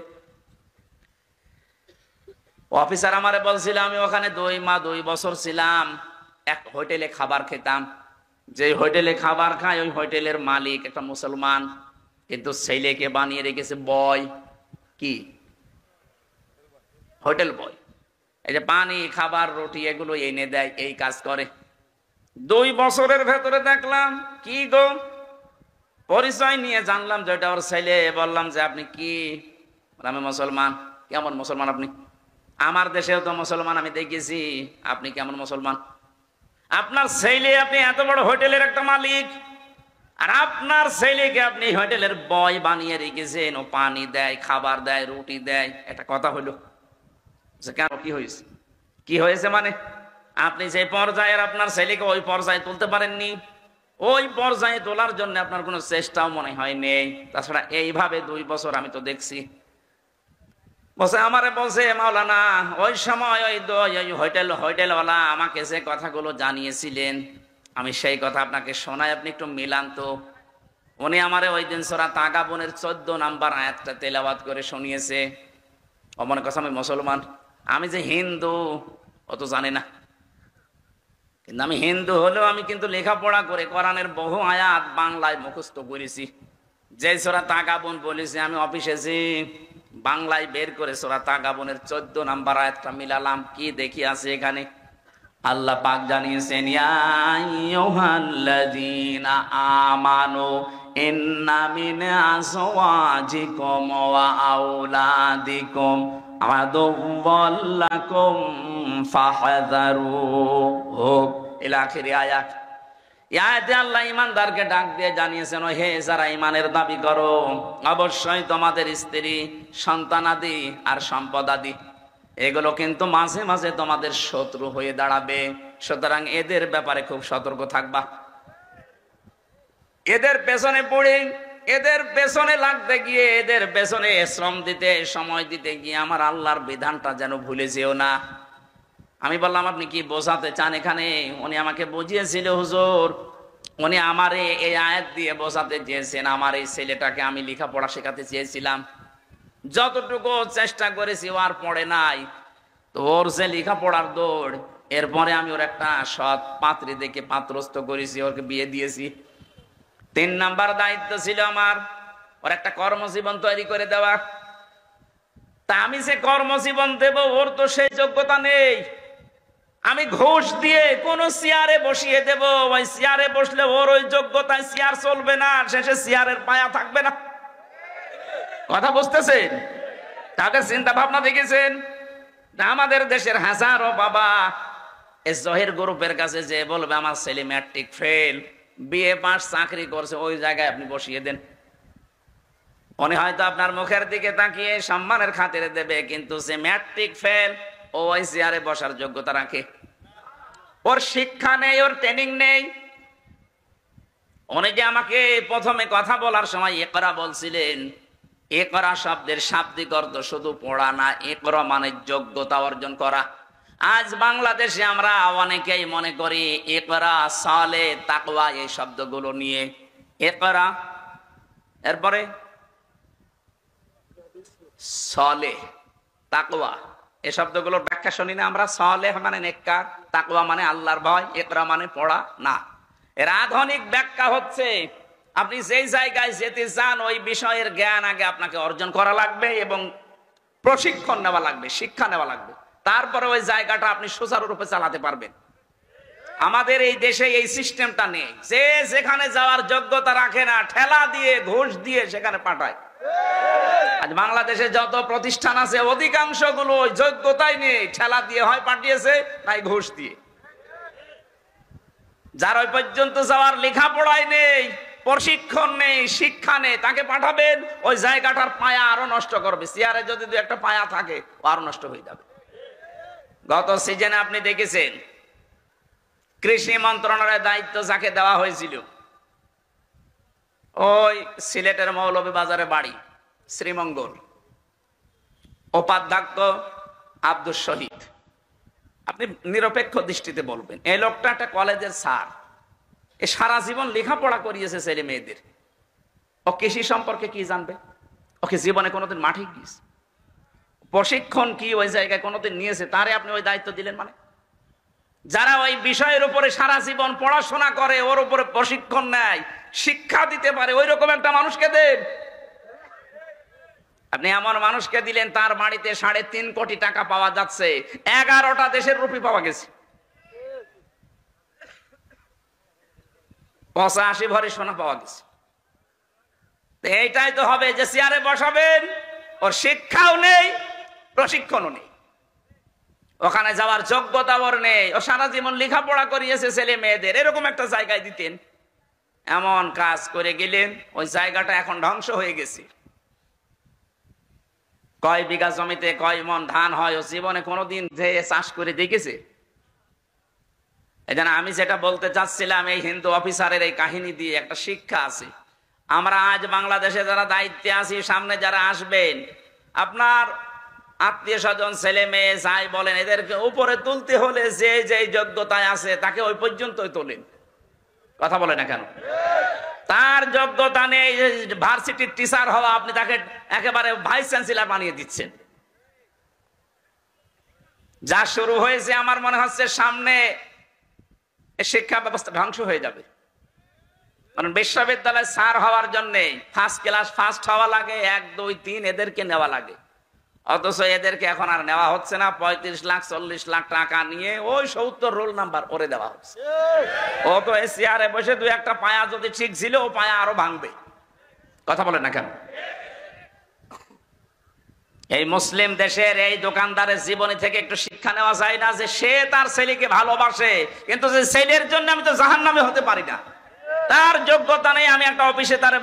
অফিসার আমারে বলছিল, আমি ওখানে 2 বছর ছিলাম, এক হোটেলে খাবার খেতাম, যে হোটেলে খাবার খায় ওই হোটেলের মালিক একটা মুসলমান, কিন্তু ছেলেকে বানিয়ে রেখেছে বয়, কি হোটেল বয়, এই যে পানি খাবার রুটি এগুলো এনে দেয়, এই কাজ করে। 2 বছরের ভেতরে দেখলাম কি গো, পরিচয় নিয়ে জানলাম যে ওটা ওর ছেলে। বললাম যে আপনি কি? আমি মুসলমান। কেমন মুসলমান আপনি? আমার দেশেও তো মুসলমান আমি দেখেছি, আপনি কেমন মুসলমান? আপনার ছেলে, আপনি এত বড় হোটেলের একটা মালিক, আর আপনার ছেলেকে আপনি হোটেলের বয় বানিয়ে রেখেছেন, ও পানি দেয়, খাবার দেয়, রুটি দেয়, এটা কথা হলো? কেন, কি হয়েছে? কি হয়েছে মানে আপনি যে পর্যায়ের আপনার ছেলেকে ওই পর্যায়ে তুলতে পারেননি, ওই পর্যায়ে তোলার জন্য আপনার কোনো চেষ্টাও মনে হয় নেই। তাছাড়া এইভাবে 2 বছর আমি তো দেখছি। বসে আমারে বলছে মাওলানা, ওই সময় ওই হোটেলওয়ালা আমাকে যে কথাগুলো জানিয়েছিলেন, আমি সেই কথা আপনাকে শোনাই, আপনি একটু মিলান তো। উনি আমারে ওই দিন সূরা তাগাবুনের 14 নম্বর আয়াতটা তেলাওয়াত করে শুনিয়েছে। অমন কথা আমি মুসলমান, আমি যে হিন্দু ও তো জানে না, কিন্তু আমি হিন্দু হলেও আমি কিন্তু লেখাপড়া করে কোরআনের বহু আয়াত বাংলায় মুখস্থ করেছি। যে সূরা তাগাবুন বলেছি, আমি অফিসে যে বাংলায় বের করে সূরা তাগাবুনের 14 নম্বর আয়াতটা মিলালাম, কি দেখি আছে এখানে। আল্লাহ পাক জানিয়েছেন, ইয়া আইয়ুহাল্লাযীনা আমানু ইন্না মিন আযওয়াজিকুম ওয়া আওলাদিকুম আদুওয়াল লাকুম ফাহযারুহু ইলা আখির আয়াত। আয়াতে আল্লাহ ঈমানদারকে ডাক দিয়ে জানিয়েছেন, ও হে যারা ঈমানের দাবি করো, অবশ্যই তোমাদের স্ত্রী, সন্তানাদি আর সম্পদাদি এগুলো কিন্তু মাঝে মাঝে তোমাদের শত্রু হয়ে দাঁড়াবে, সুতরাং এদের ব্যাপারে খুব সতর্ক থাকবা। এদের পেছনে পড়ে, এদের পেছনে লাগতে গিয়ে, এদের পেছনে শ্রম দিতে, সময় দিতে গিয়ে আমার আল্লাহর বিধানটা যেন ভুলে যেও না। আমি বললাম আপনি কি বোঝাতে চান এখানে? উনি আমাকে বুঝিয়েছিল হুজুর, উনি আমারে এই আয়াত দিয়ে বোঝাতে চেয়েছেন, আমার এই ছেলেটাকে আমি লেখাপড়া শেখাতে চেয়েছিলাম, যতটুকু চেষ্টা করেছি ও আর পড়ে নাই, তো ওর যে লেখাপড়ার দৌড়, এরপরে আমি ওর একটা সৎ পাত্রী দেখে পাত্রস্থ করেছি, ওকে বিয়ে দিয়েছি। 3 নাম্বার দায়িত্ব ছিল আমার ওর একটা কর্মজীবন তৈরি করে দেওয়া। তা আমি যে কর্মজীবন দেব, ওর তো সেই যোগ্যতা নেই। আমি ঘুষ দিয়ে কোন চেয়ারে বসিয়ে দেব, ওই চেয়ারে বসলে ওর ওই যোগ্যতায় চেয়ার চলবে না, শেষে চেয়ারের পায়া থাকবে না। কথা বুঝতেছেন? তাদের চিন্তা ভাবনা দেখেছেন? আমাদের দেশের হাজারো বাবা এই জহির গ্রুপের কাছে যে বলবে আমার ছেলে ম্যাট্রিক ফেল, বিএ পাস, চাকরি করছে, ওই জায়গায় আপনি বসিয়ে দেন। উনি হয়তো আপনার মুখের দিকে তাকিয়ে সম্মানের খাতিরে দেবে, কিন্তু যে ম্যাট্রিক ফেল ও ওই চেয়ারে বসার যোগ্যতা রাখে? ওর শিক্ষা নেই, ওর ট্রেনিং নেই। উনি যে আমাকে প্রথমে কথা বলার সময় ইকরা বলছিলেন, ইকরা শব্দের শাব্দিক অর্থ শুধু পড়া না, ইকরা মানে যোগ্যতা অর্জন করা। আজ বাংলাদেশে আমরা অনেকেই মনে করি ইকরা, সালে, তাকওয়া এই শব্দগুলো নিয়ে। ইকরা, এরপরে সালে, তাকওয়া, এই শব্দগুলোর ব্যাখ্যা শুনি না আমরা। সালেহ মানে নেককার, তাকওয়া মানে আল্লাহর ভয়, ইকরা মানে পড়া না। এর আধুনিক ব্যাখ্যা হচ্ছে আপনি যেই জায়গায় যেতে চান ওই বিষয়ের জ্ঞান আগে আপনাকে অর্জন করা লাগবে এবং প্রশিক্ষণ নেওয়া লাগবে, শিক্ষা নেওয়া লাগবে, তারপরে ওই জায়গাটা আপনি সুচারুরূপে চালাতে পারবেন। আমাদের এই দেশে এই সিস্টেমটা নেই, যে যেখানে যাওয়ার যোগ্যতা রাখে না, ঠেলা দিয়ে ঘুষ দিয়ে সেখানে পাঠায়। আজ বাংলাদেশে যত প্রতিষ্ঠান আছে অধিকাংশ গুলো যোগ্যতাই নেই, ঠেলা দিয়ে হয় পাঠিয়েছে, নাই ঘুষ দিয়ে। যার ওই পর্যন্ত যাওয়ার লেখাপড়াই নেই, প্রশিক্ষণ নেই, শিক্ষা নেই, তাকে পাঠাবেন ওই জায়গাটার পায়া আরো নষ্ট করবে। চেয়ারে যদি দু একটা পায়া থাকে ও আরো নষ্ট হয়ে যাবে। গত সিজনে আপনি দেখেছেন কৃষি মন্ত্রণালয়ের দায়িত্ব যাকে দেওয়া হয়েছিল, ওই সিলেটের মৌলভীবাজারে বাড়ি, শ্রীমঙ্গল, উপাধ্যক্ষ আব্দুল শহীদ। আপনি নিরপেক্ষ দৃষ্টিতে বলবেন, এই লোকটা একটা কলেজের স্যার, এ সারা জীবন লেখাপড়া করিয়েছে ছেলে মেয়েদের, ও কৃষি সম্পর্কে কি জানবে? ওকে জীবনে কোনোদিন মাঠে গিয়েছে, প্রশিক্ষণ কি ওই জায়গায় কোনোদিন নিয়েছে? তারে আপনি ওই দায়িত্ব দিলেন মানে? যারা ওই বিষয়ের উপরে সারা জীবন পড়াশোনা করে, ওর উপরে প্রশিক্ষণ নেয়, শিক্ষা দিতে পারে, ওই রকম একটা মানুষকে দেন। আপনি এমন মানুষকে দিলেন তার বাড়িতে 3.5 কোটি টাকা পাওয়া যাচ্ছে, 11টা দেশের রুপি পাওয়া গেছে, 85 ভরি সোনা পাওয়া গেছে। এইটাই তো হবে যে চেয়ারে বসাবেন, ওর শিক্ষাও নেই, প্রশিক্ষণও নেই, ওখানে যাওয়ার যোগ্যতা ওর নেই, ও সারা জীবন লেখাপড়া করিয়েছে ছেলে মেয়েদের, এরকম একটা জায়গায় দিতেন। এমন কাজ করে গেলেন, ওই জায়গাটা এখন ধ্বংস হয়ে গেছে। কয় বিঘা জমিতে কয় মন ধান হয় ও জীবনে কোনোদিন যে চাষ করে দেখেছে? এই জন্য আমি যেটা বলতে চাচ্ছিলাম, এই হিন্দু অফিসারের এই কাহিনী দিয়ে একটা শিক্ষা আছে। আমরা আজ বাংলাদেশে যারা দায়িত্বে আছি, সামনে যারা আসবেন, আপনার আত্মীয় স্বজন, ছেলে মেয়ে যাই বলেন, এদেরকে উপরে তুলতে হলে যে যে যোগ্যতায় আছে তাকে ওই পর্যন্তই তোলেন। কথা বলে না কেন? তার যোগ্যতা নেই ভার্সিটির টিচার হওয়া, আপনি তাকে একেবারে ভাইস চ্যান্সেলর বানিয়ে দিচ্ছেন। যা শুরু হয়েছে আমার মনে হচ্ছে সামনে শিক্ষা ব্যবস্থা ধ্বংস হয়ে যাবে। কারণ বিশ্ববিদ্যালয় স্যার হওয়ার জন্য ফার্স্ট ক্লাস ফার্স্ট হওয়া লাগে, 1, 2, 3 এদেরকে নেওয়া লাগে, অথচ এদেরকে এখন আর নেওয়া হচ্ছে না। 35 লাখ 40 লাখ টাকা নিয়ে ওই 70 রোল নাম্বার করে দেওয়া হচ্ছে। ও তো এই চেয়ারে বসে 2-1টা পায়া যদি ঠিক ছিল, ও পায়া আরো ভাঙবে। কথা বলে না কেন? এই মুসলিম দেশের এই দোকানদারের জীবনী থেকে একটু শিক্ষা নেওয়া যায় না যে সে তার ছেলেকে ভালোবাসে, কিন্তু যে ছেলের জন্য আমি তো জাহান্নামে হতে পারি না, তার যোগ্যতা নেই, আমি একটা অফিসে তার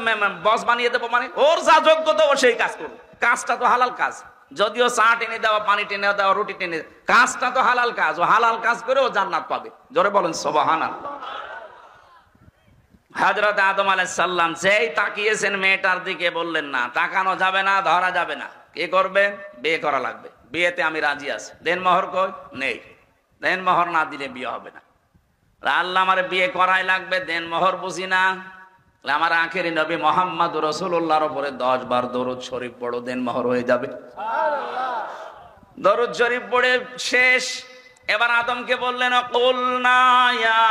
বস বানিয়ে দেবো মানে? ওর যা যোগ্যতা ও সেই কাজ করবে। কাজটা তো হালাল কাজ, যদিও চা টেনে দেওয়া, পানি টেনে দেওয়া, রুটি টেনে, কাজটা তো হালাল কাজ। ও হালাল কাজ করে ও জান্নাত পাবে। জোরে বলেন সুবহানাল্লাহ। হযরত আদম আলাইহিস সালাম যেই তাকিয়েছেন মেয়েটার দিকে, বললেন না, তাকানো যাবে না, ধরা যাবে না। কি করবেন? বিয়ে করা লাগবে। বিয়েতে আমি রাজি আছি। দেন মোহর কই? নেই। দেন মোহর না দিলে বিয়ে হবে না। আল্লাহ আমার বিয়ে করাই লাগবে, দেন মোহর বুঝি না। আমার আখেরি নবী মুহাম্মদ রাসূলুল্লাহর উপরে 10 বার দরুদ শরীফ পড়ো, দেন মোহর হয়ে যাবে। দরুদ শরীফ পড়ে শেষ। এবার আদমকে বললেন, কুলনা ইয়া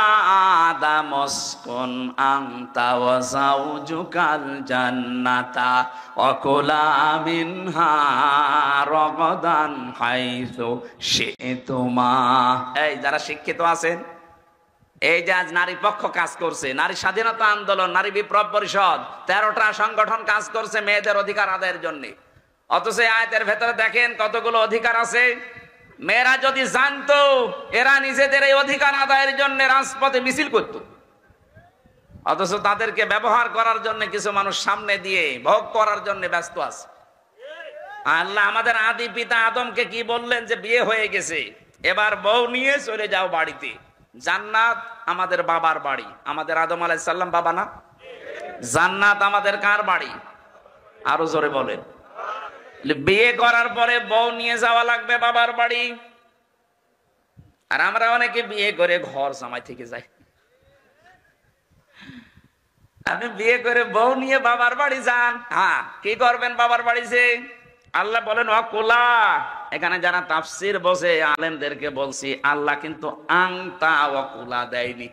আদম উসকুন আনতা ওয়া যাওজুকাল জান্নাতা ওয়া কুলা মিনহা রাগাদান হাইসু শি'তুমা। এই যারা শিক্ষিত আছেন, এই যে আজ নারী পক্ষ কাজ করছে, নারী স্বাধীনতা আন্দোলন, নারী বিপ্লব পরিষদ, 13টা সংগঠন কাজ করছে মেয়েদের অধিকার আদায়ের জন্য, অথচ এই আয়াতের ভেতরে দেখেন কতগুলো অধিকার আছে। মেয়েরা যদি জানতো, এরা নিজেদের এই অধিকার আদায়ের জন্য রাজপথে মিছিল করত, অথচ তাদেরকে ব্যবহার করার জন্য কিছু মানুষ সামনে দিয়ে ভোগ করার জন্য ব্যস্ত আছে। আল্লাহ আমাদের আদি পিতা আদমকে কি বললেন? যে বিয়ে হয়ে গেছে, এবার বউ নিয়ে চলে যাও বাড়িতে। জান্নাত আমাদের বাবার বাড়ি, আমাদের আদম আলাইহিস সালাম বাবা না? জান্নাত আমাদের কার বাড়ি? আরো জোরে বলেন। বিয়ে করার পরে বউ নিয়ে যাওয়া লাগবে বাবার বাড়ি। আর আমরা অনেকে বিয়ে করে ঘর জামাই থেকে যাই। আপনি বিয়ে করে বউ নিয়ে বাবার বাড়ি যান, হ্যাঁ, কি করবেন বাবার বাড়ি যে? আল্লাহ বলেন ওয়াকুলা। এখানে যারা তাফসীর বসে আলেমদেরকে বলছি, আল্লাহ কিন্তু আংতা ওয়াকুলা দেয়নি।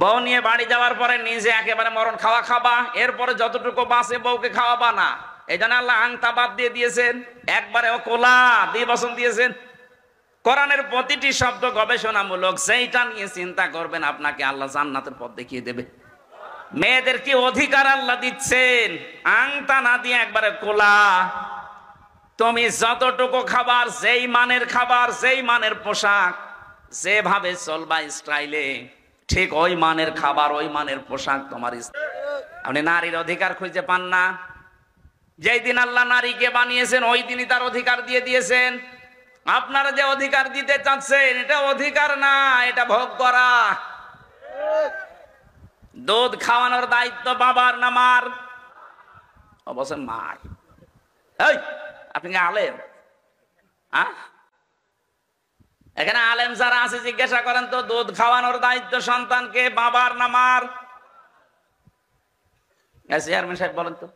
বউ নিয়ে বাড়ি যাওয়ার পরে নিজে একেবারে মরণ খাওয়া খাবা, এরপরে যতটুকু বাঁচে বউকে খাওয়াবা না। এই জন্য আল্লাহ আংতা বাদ দিয়ে দিয়েছেন, একবারে ওয়াকুলা দিয়ে বসন দিয়েছেন। কোরআনের প্রতিটি শব্দ গবেষণামূলক, সেইটা নিয়ে চিন্তা করবেন, আপনাকে আল্লাহ জান্নাতের পথ দেখিয়ে দেবে। মেয়েদের কি অধিকার আল্লাহ দিচ্ছেন, আংতা না দিয়ে একবারে কোলা। তুমি যতটুকু খাবার, যেই মানের খাবার, যেই মানের পোশাক, যেভাবে চলবা স্টাইলে, ঠিক ওই মানের খাবার, ওই মানের পোশাক তোমার স্ত্রী। আপনি নারীর অধিকার খুঁজে পান না। যেই দিন আল্লাহ নারীকে বানিয়েছেন ওই দিনই তার অধিকার দিয়ে দিয়েছেন। আপনারা যে অধিকার দিতে চাচ্ছেন এটা অধিকার না, এটা ভোগ করা। দুধ খাওয়ানোর দায়িত্ব বাবার না মার? অবশ্যই মার। এই আপনি কি আলেম? এখানে আলেম যারা আছে জিজ্ঞাসা করেন তো, দুধ খাওয়ানোর দায়িত্ব সন্তানকে বাবার না মার? চেয়ারম্যান সাহেব বলেন তো।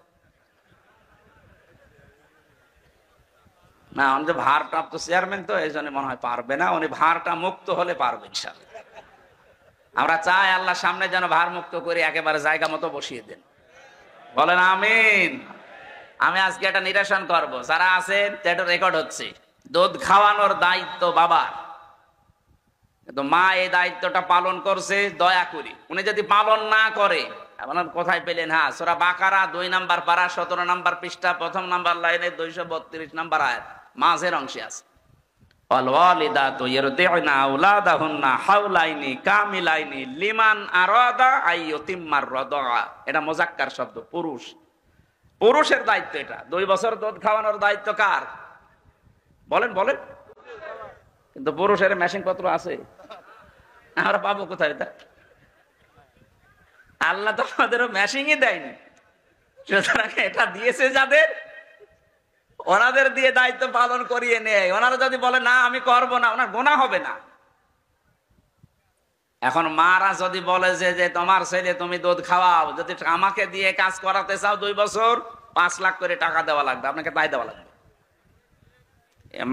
না, উনি তো ভারপ্রাপ্ত চেয়ারম্যান, তো এই জন্য মনে হয় পারবে না। উনি ভারটা মুক্ত হলে পারবে ইনশাআল্লাহ। আমরা চাই আল্লাহ সামনে যেন ভার মুক্ত করে একেবারে জায়গা মতো বসিয়ে দেন। বলেন আমিন। আমি আজকে এটা নিরসন করব, যারা আছেন এটা রেকর্ড হচ্ছে। দুধ খাওয়ানোর দায়িত্ব বাবার, কিন্তু মা এই দায়িত্বটা পালন করছে দয়া করি। উনি যদি পালন না করে, আপনার কোথায় পেলেন? হ্যাঁ, সূরা বাকারা 2 নম্বর পারা 17 নম্বর পৃষ্ঠা 1ম নম্বর লাইনে 232 নম্বর আয়াত মাঝের অংশে আছে, ওয়ালওয়ালিদাতু ইরদি'না আওলাদাহুন্না হাওলাইনি কামিলাইনি লিমান আরাদা আইয়ুতিম্মার রাদা। এটা মুযাক্কার শব্দ, পুরুষ। পুরুষের দায়িত্ব এটা। 2 বছর দুধ খাওয়ানোর দায়িত্ব কার? বলেন বলেন। কিন্তু পুরুষের মেশিন পত্র আছে, আমরা পাবো কোথায়? তা আল্লাহ তো আমাদেরও মেশিনই দেয়নি। সুতরাং এটা দিয়েছে যাদের, ওনাদের দিয়ে দায়িত্ব পালন করিয়ে নেয়। ওনারা যদি বলে না আমি করব না, ওনার গুনাহ হবে না। এখন মারা যদি বলে যে তোমার ছেলে তুমি দুধ খাওয়াও, যদি আমাকে দিয়ে কাজ করাতে চাও 2 বছর 5 লাখ করে টাকা দেওয়া লাগবে, আপনাকে তাই দেওয়া লাগবে।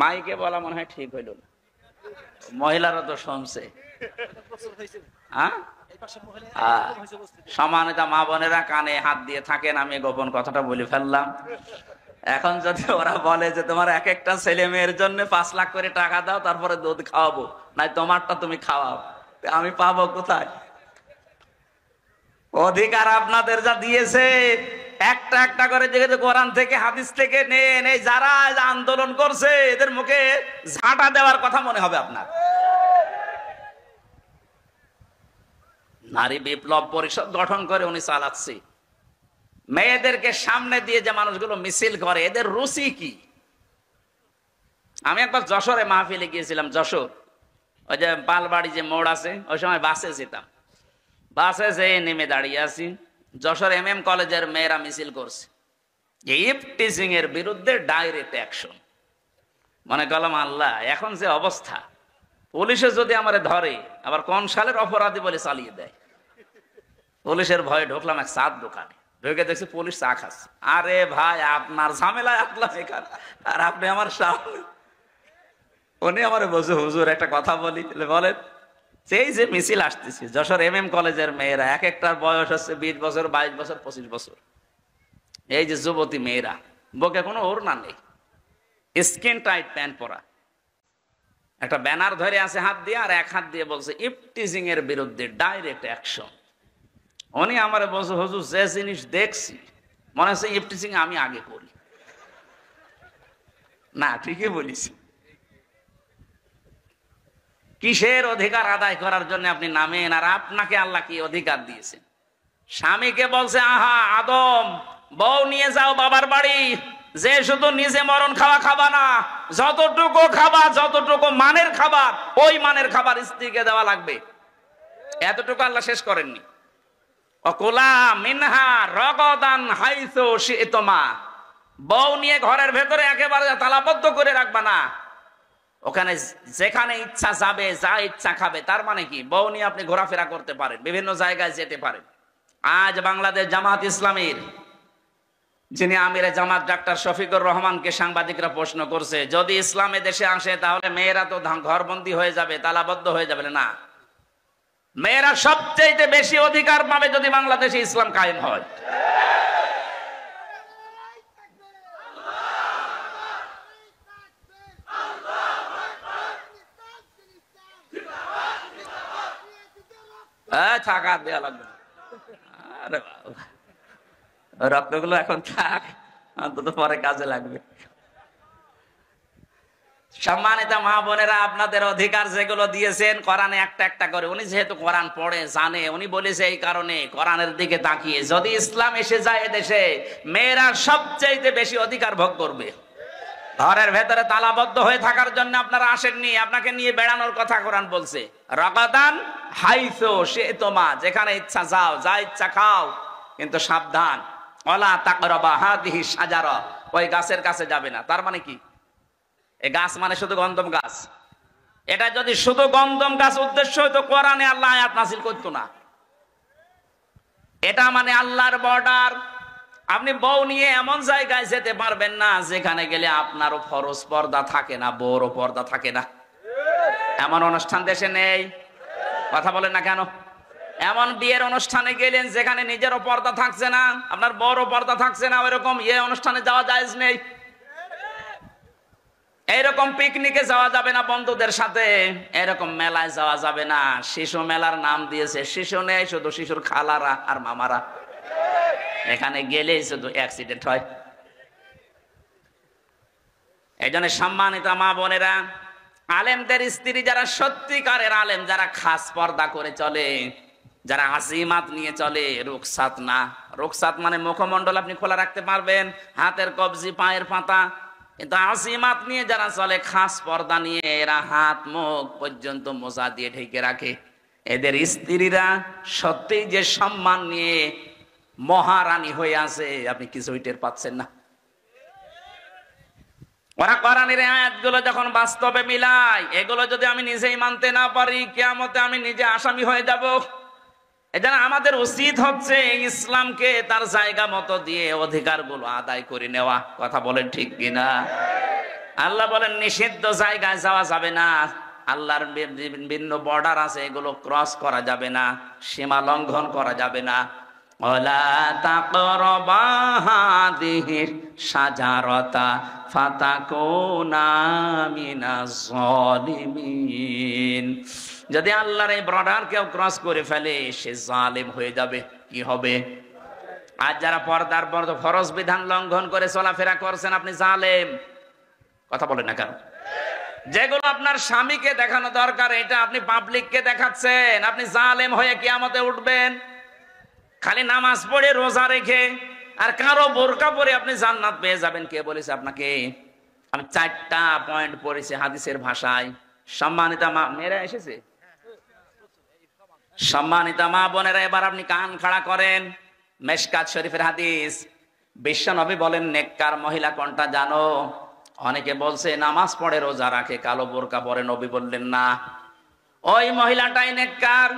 মাইকে বলা মনে হয় ঠিক হইল না, মহিলারা তো শুনছে। সমানিতা মা বোনেরা কানে হাত দিয়ে থাকেন, আমি গোপন কথাটা বলে ফেললাম। এখন যদি ওরা বলে যে তোমার এক একটা ছেলে মেয়ের জন্য 5 লাখ করে টাকা দাও, তারপরে দুধ খাওয়াবো, নাই তোমারটা তুমি খাওয়াও, আমি পাবো কোথায়? অধিকার আপনাদের যা দিয়েছে একটা একটা করে যেহেতু কোরআন থেকে হাদিস থেকে নেন, এই যারা আন্দোলন করছে এদের মুখে ঝাঁটা দেওয়ার কথা মনে হবে আপনার। নারী বিপ্লব পরিষদ গঠন করে উনি চালাচ্ছে। মেয়েদেরকে সামনে দিয়ে যে মানুষগুলো মিছিল করে, এদের রুচি কি? আমি একবার যশোরে মাহফিলে গিয়েছিলাম। যশোর ওই যে পালবাড়ি যে মোড় আছে, ওই সময় বাসে যেতাম। বাসে যেয়ে নেমে দাঁড়িয়ে আছি, যশোর MM কলেজের মেয়েরা মিছিল করছে ইফটিজিং এর বিরুদ্ধে ডাইরেক্ট অ্যাকশন। মনে করলাম আল্লাহ, এখন যে অবস্থা, পুলিশে যদি আমারে ধরে আবার কোন সালের অপরাধী বলে চালিয়ে দেয়। পুলিশের ভয়ে ঢুকলাম এক চার দোকানে, ঢুকে দেখছি পুলিশ চা খাচ্ছে। আরে ভাই, আপনার ঝামেলায় আসলাম এখানে, আর আপনি আমার সামনে। উনি আমারে বলছে হুজুর একটা কথা বলি। বলেন। সেই যে মিছিল আসতেছে, যশোর MM কলেজের মেয়েরা, এক একটার বয়স হচ্ছে 20 বছর 22 বছর 25 বছর। এই যে যুবতী মেয়েরা, বুকে কোনো ওড়না নেই, স্কিন টাইট প্যান্ট পরা, একটা ব্যানার ধরে আছে হাত দিয়ে, আর এক হাত দিয়ে বলছে ইফটিজিং এর বিরুদ্ধে ডাইরেক্ট অ্যাকশন। উনি আমারে বলছে হুজুর যে জিনিস দেখছি মনে হচ্ছে ইফটিজিং আমি আগে করি। না, ঠিকই বলিস। কিসের অধিকার আদায় করার জন্য আপনি নামেন? আর আপনাকে আল্লাহ কি অধিকার দিয়েছেন? স্বামীকে বলছে আহা আদম, বউ নিয়ে যাও বাবার বাড়ি, যে শুধু নিজে মরণ খাওয়া খাবা না, যতটুকু খাবা, যতটুকু মানের খাবার, ওই মানের খাবার স্ত্রীকে দেওয়া লাগবে। এতটুকু আল্লাহ শেষ করেননি। অকুলা মিনহা রগদান হাইসু শি'তুমা, বউ নিয়ে ঘরের ভেতরে একেবারে তালাবদ্ধ করে রাখবা না, ওখানে যেখানে ইচ্ছা যাবে, যা ইচ্ছা খাবে। তার মানে কি, বউ নিয়ে আপনি ঘোরাফেরা করতে পারেন, বিভিন্ন জায়গায় যেতে পারেন। আজ বাংলাদেশ জামাত ইসলামীর যিনি আমিরে জামাত ডাক্তার শফিকুর রহমানকে সাংবাদিকরা প্রশ্ন করছে, যদি ইসলামে দেশে আসে তাহলে মেয়েরা তো ঘরবন্দি হয়ে যাবে, তালাবদ্ধ হয়ে যাবে। না, মেয়েরা সবচেয়ে বেশি অধিকার পাবে যদি বাংলাদেশে ইসলাম কায়েম হয়। থাকা দেওয়া লাগবে। আরে বাবা, রক্তগুলো এখন থাক, অন্তত পরে কাজে লাগবে। সম্মানিত মা বোনেরা, আপনাদের অধিকার যেগুলো দিয়েছেন কোরআনে একটা একটা করে, উনি যেহেতু কোরআন পড়ে জানে, উনি বলেছে এই কারণে কোরআনের দিকে তাকিয়ে যদি ইসলাম এসে যায় এদেশে, মেয়েরা সবচেয়ে বেশি অধিকার ভোগ করবে। ঘরের ভেতরে তালাবদ্ধ হয়ে থাকার জন্য আপনারা আসেননি, আপনাকে নিয়ে বেড়ানোর কথা কোরআন বলছে। রাগাদান হাইসু শি'তুমা, যেখানে ইচ্ছা যাও, যা ইচ্ছা খাও, কিন্তু সাবধান, ওয়ালা তাকরাবা হাদিহি শাজারা, ওই গাছের কাছে যাবে না। তার মানে কি? এই গাছ মানে শুধু গন্ধম গাছ। এটা যদি শুধু গন্ধম গাছ উদ্দেশ্য হইতো, কোরআনে আল্লাহ আয়াত নাযিল করতো না। এটা মানে আল্লাহর বর্ডার। আপনি বউ নিয়ে এমন জায়গায় যেতে পারবেন না যেখানে গেলে আপনারও ফরজ পর্দা থাকে না, বউরও পর্দা থাকে না। এমন অনুষ্ঠান দেশে নেই? কথা বলেন না কেন? এমন বিয়ের অনুষ্ঠানে গেলেন যেখানে নিজেরও পর্দা থাকছে না, আপনার বউরও পর্দা থাকছে না, ওইরকম অনুষ্ঠানে যাওয়া জায়েজ নেই। এইরকম পিকনিকে যাওয়া যাবে না বন্ধুদের সাথে, এরকম মেলায় যাওয়া যাবে না। শিশু মেলার নাম দিয়েছে, শিশু নেই, শুধু শিশুর খালারা আর মামারা। এখানে গেলেই শুধু অ্যাক্সিডেন্ট হয়। এই জন্য সম্মানিত মা বোনেরা, আলেমদের স্ত্রী যারা সত্যিকারের আলেম, যারা খাস পর্দা করে চলে, যারা আজিমাত নিয়ে চলে, রুকসাত না। রুকসাত মানে মুখমণ্ডল আপনি খোলা রাখতে পারবেন, হাতের কবজি, পায়ের পাতা, কিন্তু আজিমাত নিয়ে যারা চলে, খাস পর্দা নিয়ে, এরা হাত মুখ পর্যন্ত মোজা দিয়ে ঢেকে রাখে। এদের স্ত্রীরা সত্যি যে সম্মান নিয়ে মহারানী হয়ে আছে, আপনি কিছুই টের পাচ্ছেন না। ওরা কোরআনের আয়াতগুলো যখন বাস্তবে মিলায়, এগুলো যদি আমি নিজেই মানতে না পারি, কিয়ামতে আমি নিজে আসামি হয়ে যাব। এজন্য আমাদের উচিত হচ্ছে ইসলামকে তার জায়গা মতো দিয়ে অধিকারগুলো আদায় করে নেওয়া। কথা বলেন ঠিক কিনা? আল্লাহ বলেন নিষিদ্ধ জায়গায় যাওয়া যাবে না, আল্লাহর ভিন্ন বর্ডার আছে, এগুলো ক্রস করা যাবে না, সীমা লঙ্ঘন করা যাবে না। ওয়ালা তাকরাবা হাদিহি শাজারাতা ফাতাকুনা মিনাজ জালিমিন। যদি আল্লাহর এই বর্ডার কেউ ক্রস করে ফেলে, সে জালেম হয়ে যাবে। কি হবে? আর যারা পর্দার ফরজ বিধান লঙ্ঘন করে চলাফেরা করছেন, আপনি জালেম। কথা বলেন না কেন? যেগুলো আপনার স্বামীকে দেখানো দরকার, এটা আপনি পাবলিককে দেখাচ্ছেন, আপনি জালেম হয়ে কিয়ামতে উঠবেন। খালি নামাজ পড়ে, রোজা রেখে, আর কারো বোরকা পরে আপনি জান্নাত পেয়ে যাবেন। কে বলেছে আপনাকে? আমি 4টা পয়েন্ট পড়েছি হাদিসের ভাষায়। সম্মানিতা মা মেয়েরা এসেছে, সম্মানিতা মা বোনেরা, এবার আপনি কান খাড়া করেন। মেশকাত শরীফের হাদিস, বিশ্ব নবী বলেন নেককার মহিলা কোনটা জানো? অনেকে বলছে নামাজ পড়ে, রোজা রাখে, কালো বোরকা পরে। নবী বললেন না, ওই মহিলাটাই নেককার।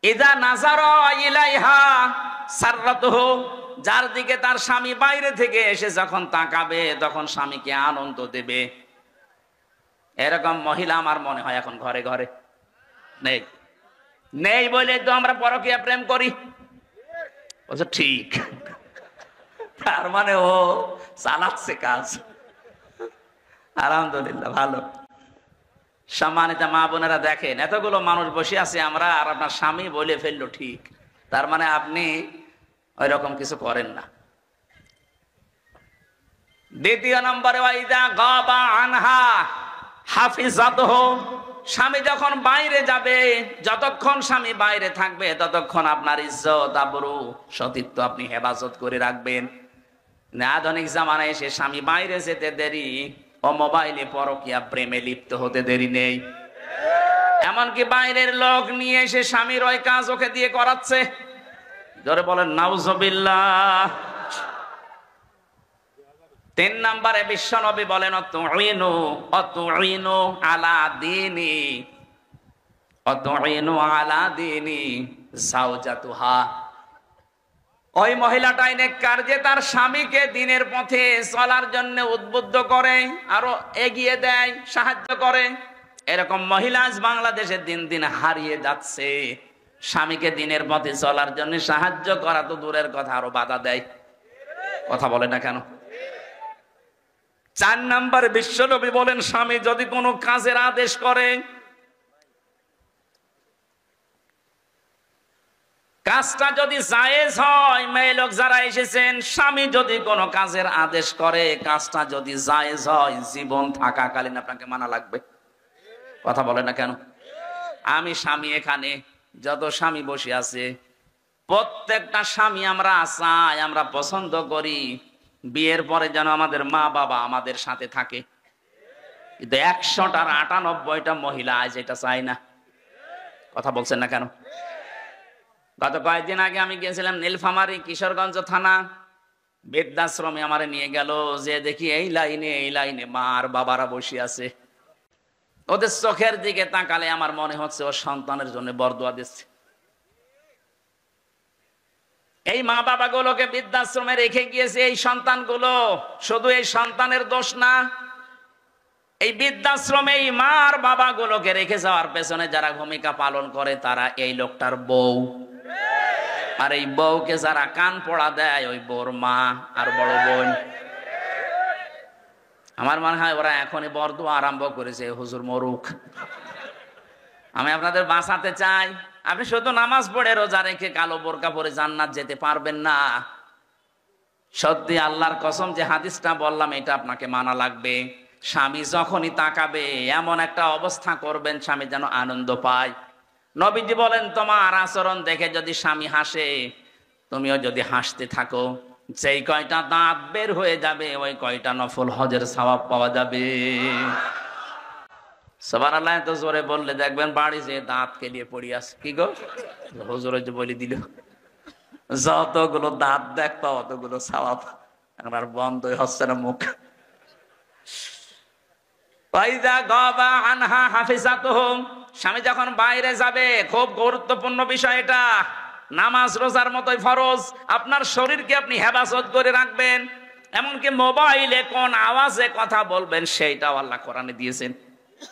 ইযা নাযারা ইলাইহা সাররাতুহু, যার দিকে তার স্বামী বাইরে থেকে এসে যখন তাকাবে, তখন স্বামীকে আনন্দ দেবে। এরকম মহিলা আমার মনে হয় এখন ঘরে ঘরে নেই। নেই বলে তো আমরা পরকীয়া প্রেম করি। বলছো ঠিক, তার মানে ও চালাচ্ছে কাজ। আলহামদুলিল্লাহ, ভালো। সম্মানিত মা বোনেরা, দেখেন এতগুলো মানুষ বসে আছে আমরা, আর আপনার স্বামী বলে ফেললো ঠিক, তার মানে আপনি ওই রকম কিছু করেন না। দ্বিতীয় নম্বরে, ওয়াইদা গাবা আনহা হাফিজাতহু, স্বামী যখন বাইরে যাবে, যতক্ষণ স্বামী বাইরে থাকবে ততক্ষণ আপনার ইজ্জত, আবরু, সতীত্ব আপনি হেফাজত করে রাখবেন। আধুনিক জামানায় এসে স্বামী বাইরে যেতে দেরি, ও মোবাইলে পরকীয়া প্রেমে লিপ্ত হতে দেরি নেই। এমনকি বাইরের লোক নিয়ে এসে স্বামীর ওই কাজ ওকে দিয়ে করাচ্ছে। জোরে বলেন নাউজুবিল্লাহ। 3 নম্বরে বিশ্ব নবী বলেন অতুইনু আলা দীনি যাওজাতুহা। ওই মহিলাটাই নেককার যে তার স্বামীকে দিনের পথে চলার জন্য উদ্বুদ্ধ করে, আরো এগিয়ে দেয়, সাহায্য করে। এরকম মহিলা আজ বাংলাদেশে দিন দিন হারিয়ে যাচ্ছে। স্বামীকে দিনের পথে চলার জন্য সাহায্য করা তো দূরের কথা, আরো বাধা দেয়। কথা বলে না কেন? 4 নম্বরে বিশ্বনবী বলেন, স্বামী যদি কোনো কাজের আদেশ করে, কাজটা যদি জায়েজ হয়, মেয়ে লোক যারা এসেছেন, স্বামী যদি কোনো কাজের আদেশ করে, কাজটা যদি জায়েজ হয়, জীবন থাকাকালীন আপনাকে মানা লাগবে। কথা বলে না কেন? আমি স্বামী, এখানে যত স্বামী বসে আছে, প্রত্যেকটা স্বামী আমরা চাই, আমরা পছন্দ করি বিয়ের পরে যেন আমাদের মা বাবা আমাদের সাথে থাকে। কিন্তু 100টার 98টা মহিলা আজ এটা চাই না। কথা বলছেন না কেন? গত কয়েকদিন আগে আমি গিয়েছিলাম নীলফামারী কিশোরগঞ্জ থানা, বৃদ্ধাশ্রমে আমারে নিয়ে গেল, যে দেখি এই লাইনে মা আর বাবারা বসে আছে। ওদের চোখের দিকে তাকালে আমার মনে হচ্ছে ও সন্তানের জন্য বরদোয়া দিচ্ছে। এই মা বাবা গুলোকে বৃদ্ধাশ্রমে রেখে গিয়েছে, এই সন্তানগুলো, শুধু এই সন্তানের দোষ না, এই বৃদ্ধাশ্রমে এই মা আর বাবা গুলোকে রেখে যাওয়ার পেছনে যারা ভূমিকা পালন করে তারা এই লোকটার বউ, আর এই বউকে যারা কান পড়া দেয় ওই বউর মা আর বড় বোন। আমার মনে হয় ওরা এখনই বরদোয়া আরম্ভ করেছে, হুজুর মরুক। আমি আপনাদের বাঁচাতে চাই, আপনি শুধু নামাজ পড়ে রোজা রেখে কালো বোরকা পরে জান্নাত যেতে পারবেন না। সত্যি আল্লাহর কসম, যে হাদিসটা বললাম এটা আপনাকে মানা লাগবে। স্বামী যখনই তাকাবে এমন একটা অবস্থা করবেন স্বামী যেন আনন্দ পায়। নবীজি বলেন, তোমার আচরণ দেখে যদি স্বামী হাসে, তুমিও যদি হাসতে থাকো, যেই কয়টা দাঁত বের হয়ে যাবে ওই কয়টা নফল হজের সওয়াব পাওয়া যাবে। সুবহানাল্লাহ। তো জোরে বললে দেখবেন বাড়ি যে দাঁত কেলিয়ে পড়ি আছে। কি গো হুজুর যে বলে দিল, যতগুলো দাঁত দেখতো অতগুলো সওয়াব। এখন আর বন্ধই হচ্ছে না মুখ। স্বামী যখন বাইরে যাবে, খুব গুরুত্বপূর্ণ বিষয় এটা, নামাজ রোজার মতোই ফরজ। আপনার শরীরকে আপনি হেফাজত করে রাখবেন, এমনকি মোবাইলে কোন আওয়াজে কথা বলবেন সেইটাও আল্লাহ কোরআনে দিয়েছেন।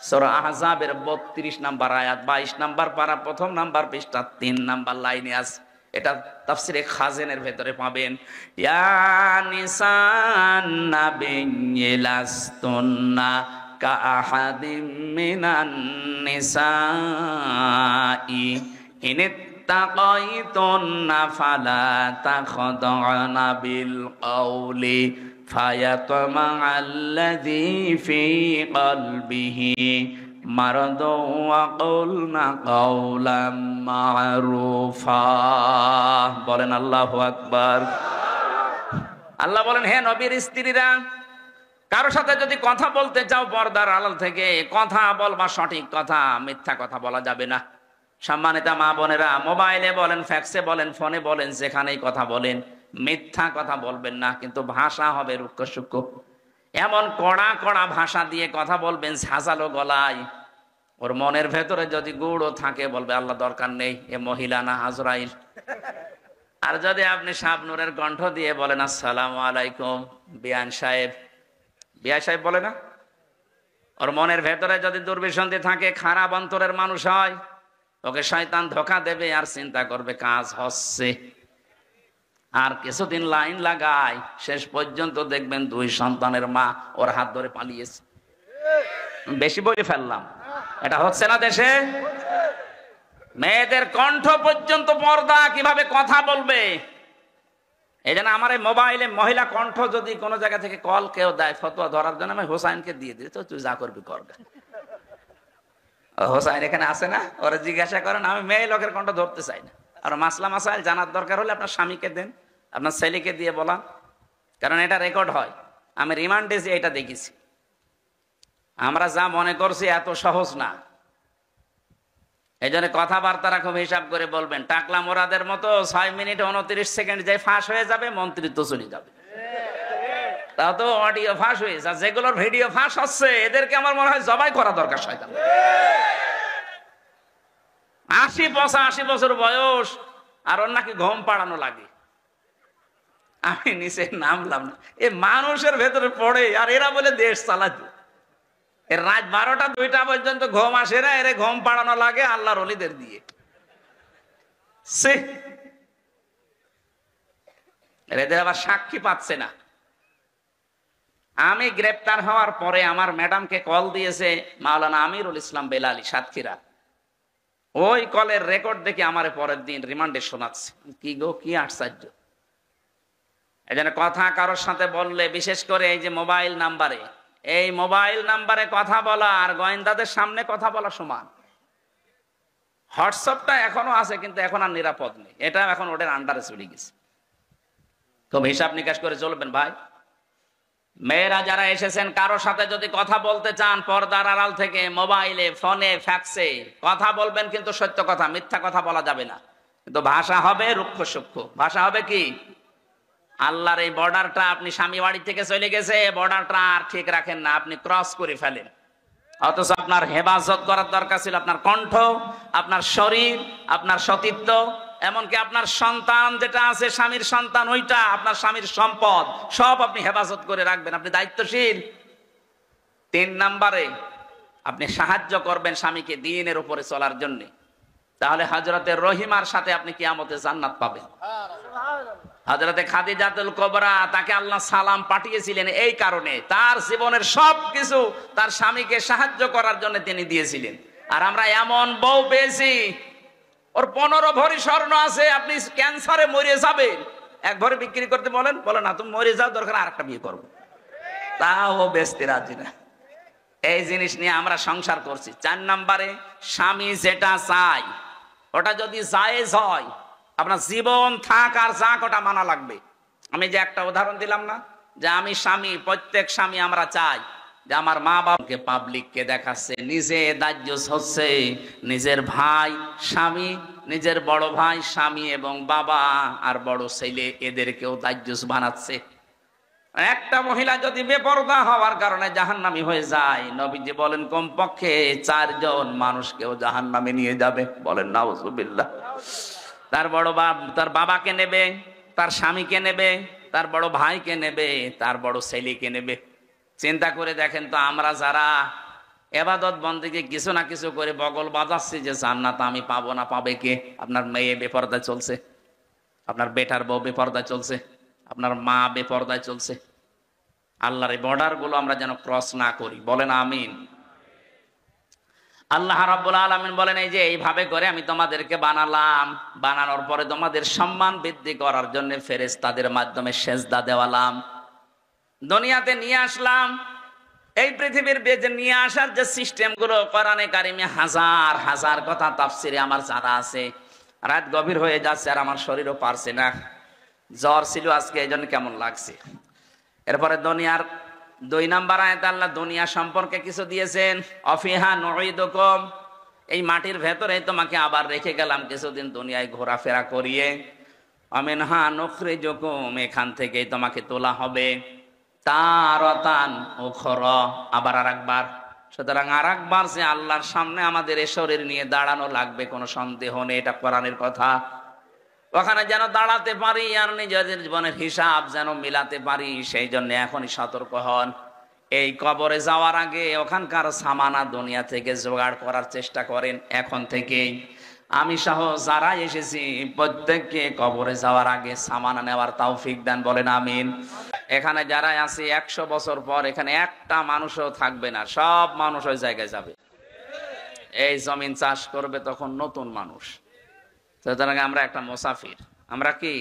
সূরা আহজাবের 32 নাম্বার আয়াত, 22 নাম্বার পারা, 1ম নাম্বার পৃষ্ঠা, 3 নাম্বার লাইনে আছে। এটা তাফসিরে খাজেনের ভেতরে পাবেন। ইয়া নিসান নাবিয়্যি লাস্তুন্না কাআহাদিম মিনান নিসাই ইনিত্তাকাইতুন্না ফালা তাখদা'না বিল কওলি ফায়াতমা'আল্লাযী ফী কলবিহি মারাদু ওয়া কুলনা কাওলাম মা'রুফা। বলেন আল্লাহু আকবার। আল্লাহ বলেন, হে নবীর স্ত্রীরা, কারোর সাথে যদি কথা বলতে চাও পর্দার আড়াল থেকে কথা বলবা, সঠিক কথা, মিথ্যা কথা বলা যাবে না। সম্মানিতা মা বোনেরা, মোবাইলে বলেন, ফ্যাক্সে বলেন, ফোনে বলেন, যেখানেই কথা বলেন, মিথ্যা কথা বলবেন না, কিন্তু ভাষা হবে রুক্ষ সূক্ষ্ম। এমন কড়া কড়া ভাষা দিয়ে কথা বলবেন, ঝাঁঝালো গলায়। ওর মনের ভেতরে যদি গুড়ও থাকে বলবে আল্লাহ দরকার নেই, এ মহিলা না আজরাইল। আর যদি আপনি শাবনুরের কণ্ঠ দিয়ে বলেন আসসালামু আলাইকুম বিয়ান সাহেব, বিয়া সাহেব বলে না, ওর মনের ভেতরে যদি দুর্বিসন্ধি থাকে, খারাপ অন্তরের মানুষ হয়, ওকে শয়তান ধোঁকা দেবে আর চিন্তা করবে কাজ হচ্ছে। আর কিছুদিন লাইন লাগায়, শেষ পর্যন্ত দেখবেন 2 সন্তানের মা ওর হাত ধরে পালিয়েছে। বেশি বলে ফেললাম, এটা হচ্ছে না দেশে? মেয়েদের কণ্ঠ পর্যন্ত পর্দা, কিভাবে কথা বলবে। এই জন্য আমার এই মোবাইলে মহিলা কণ্ঠ যদি কোনো জায়গা থেকে কল কেউ দেয় ফতোয়া ধরার জন্য, আমি হোসাইনকে দিয়ে দিই, তো তুই যা করবি কর। হোসাইন এখানে আসে না, ওরা জিজ্ঞাসা করেন, আমি মেয়ে লোকের কণ্ঠ ধরতে চাই না। আর মাসলা মাসাইল জানার দরকার হলে আপনার স্বামীকে দেন, আপনার ছেলেকে দিয়ে বলান, কারণ এটা রেকর্ড হয়। আমি রিমান্ডে যে এটা দেখেছি। আমরা যা মনে করছি এত সহজ না। এই জন্য কথাবার্তারা খুব হিসাব করে বলবেন। টাকলা মোরাদের মতো 6 মিনিট 29 সেকেন্ড যে ফাঁস হয়ে যাবে, মন্ত্রিত্ব চলে যাবে। তাও তো অডিও ফাঁস হয়েছে, আর যেগুলোর ভিডিও ফাঁস হচ্ছে এদেরকে আমার মনে হয় জবাই করা দরকার। শয়তান 80-85 বছর বয়স, আর ওর নাকি ঘুম পাড়ানো লাগে। আমি নিচে নামলাম না, এ মানুষের ভেতরে পড়ে, আর এরা বলে দেশ চালাতে। এর রাত 12টা-2টা পর্যন্ত ঘুম আসে না, এরে ঘুম পাড়ানো লাগে আল্লাহর ওলিদের দিয়ে। এদের আবার সাক্ষী পাচ্ছে না। আমি গ্রেপ্তার হওয়ার পরে আমার ম্যাডামকে কল দিয়েছে মাওলানা আমিরুল ইসলাম বেলালী সাতক্ষীরা। ওই কলের রেকর্ড দেখে আমারে পরের দিন রিমান্ডে শোনাচ্ছে। কি গো, কি আশ্চর্য! এই জন্য কথা কারোর সাথে বললে, বিশেষ করে এই যে মোবাইল নাম্বারে, এই মোবাইল নাম্বারে কথা বলা আর গোয়েন্দাদের সামনে কথা বলা সমান। হোয়াটসঅ্যাপটা এখনো আছে, কিন্তু এখন আর নিরাপদ নেই, এটা এখন ওদের আন্ডারে চলে গেছে। খুব হিসাব নিকাশ করে চলবেন ভাই। মেয়েরা যারা এসেছেন, কারোর সাথে যদি কথা বলতে চান পর্দার আড়াল থেকে, মোবাইলে, ফোনে, ফ্যাক্সে কথা বলবেন, কিন্তু সত্য কথা, মিথ্যা কথা বলা যাবে না। কিন্তু ভাষা হবে রুক্ষ সূক্ষ্ম, ভাষা হবে কি? আল্লাহর এই বর্ডারটা, আপনি স্বামী বাড়ি থেকে চলে গেছে, বর্ডারটা আর ঠিক রাখেন না, আপনি ক্রস করে ফেলেন। অথচ আপনার হেফাজত করার দরকার ছিল আপনার কণ্ঠ, আপনার শরীর, আপনার সতীত্ব, এমনকি আপনার সন্তান যেটা আছে, স্বামীর সন্তান, ওইটা আপনার স্বামীর সম্পদ, সব আপনি হেফাজত করে রাখবেন, আপনি দায়িত্বশীল। 3 নম্বরে আপনি সাহায্য করবেন স্বামীকে দ্বীনের উপরে চলার জন্য। তাহলে হযরতে রহিমার সাথে আপনি কিয়ামতে জান্নাত পাবেন। হযরতে খাদিজাতুল কুবরা, তাকে আল্লাহ সালাম পাঠিয়েছিলেন এই কারণে, তার জীবনের সবকিছু তার স্বামীকে সাহায্য করার জন্য তিনি দিয়েছিলেন। আর আমরা এমন বউ পেয়েছি, ওর 15 ভরি স্বর্ণ আছে, আপনি ক্যান্সারে মরে যাবেন, 1 ভরি বিক্রি করতে বলেন, বলে না তুমি মরে যাও, দরকার আরেকটা বিয়ে করবো, তাও বেচতে রাজি না। এই জিনিস নিয়ে আমরা সংসার করছি। 4 নম্বরে, স্বামী যেটা চাই ওটা যদি জায়েজ হয়, আপনার জীবন থাক আর যাক, ওটা মানা লাগবে। আমি যে একটা উদাহরণ দিলাম না, যে আমি স্বামী, প্রত্যেক স্বামী আমরা চাই যে আমার মা বাবাকে, পাবলিককে দেখাচ্ছে, নিজে দায়ুস হচ্ছে, নিজের ভাই স্বামী, নিজের বড় ভাই স্বামী, এবং বাবা আর বড় ছেলে এদেরকেও দায়ুস বানাচ্ছে। একটা মহিলা যদি বেপরদা হওয়ার কারণে জাহান্নামী হয়ে যায়, নবীজি বলেন কমপক্ষে 4 জন মানুষকেও জাহান্নামে নিয়ে যাবে। বলেন নাউজুবিল্লাহ। তার বড় তার বাবাকে নেবে, তার স্বামীকে নেবে, তার বড় ভাইকে নেবে, তার বড় ছেলেকে নেবে। চিন্তা করে দেখেন তো, আমরা যারা ইবাদত বন্দেগী কিছু না কিছু করে বগল বাজাচ্ছি যে জান্নাত আমি পাবো না, পাবে কে? আপনার মেয়ে বেপরদা চলছে, আপনার বেটার বউ বেপরদা চলছে, আপনার মা বেপরদায় চলছে। আল্লাহর এই বর্ডার গুলো আমরা যেন ক্রস না করি। বলেন আমিন। আল্লাহ রাব্বুল আলামিন বলেন, এই যে এইভাবে করে আমি তোমাদেরকে বানালাম, বানানোর পরে তোমাদের সম্মান বৃদ্ধি করার জন্য ফেরেশতাদের মাধ্যমে সেজদা দেওয়ালাম, দুনিয়াতে নিয়ে আসলাম। এই পৃথিবীর বেজে নিয়ে আসার যে সিস্টেম গুলো কোরআনে কারিমে হাজার হাজার কথা, তাফসিরে আমার জানা আছে। রাত গভীর হয়ে যাচ্ছে আর আমার শরীরও পারছে না, জ্বর ছিল আজকে, এই জন্য কেমন লাগছে। এরপরে দুনিয়ার 2 নম্বর আয়াতে আল্লাহ দুনিয়া সম্পর্কে কিছু দিয়েছেন, অফিহা নুঈদুকুম, এই মাটির ভেতরে তোমাকে আবার রেখে গেলাম কিছুদিন দুনিয়ায় ঘোরাফেরা করিয়ে, আমিনহা নুখরিজুকুম, এখান থেকেই তোমাকে তোলা হবে, তারাতান উখরা, আবার আরেকবার। সুতরাং আরেকবার যে আল্লাহর সামনে আমাদের এই শরীর নিয়ে দাঁড়ানো লাগবে, কোনো সন্দেহ নেই, এটা কোরআনের কথা। ওখানে যেন দাঁড়াতে পারি আর নিজেদের জীবনের হিসাব যেন মিলাতে পারি, সেই জন্য এখনই সতর্ক হন। এই কবরে যাওয়ার আগে ওখানকার সামানা দুনিয়া থেকে জোগাড় করার চেষ্টা করেন এখন থেকেই। আমি সহ যারা এসেছি প্রত্যেককে কবরে যাওয়ার আগে সামানা নেওয়ার তৌফিক দেন। বলেন আমিন। এখানে যারা আছে 100 বছর পর এখানে একটা মানুষও থাকবে না, সব মানুষ ওই জায়গায় যাবে। এই জমিন চাষ করবে তখন নতুন মানুষ। সুতরাং আমরা একটা মুসাফির। আমরা কি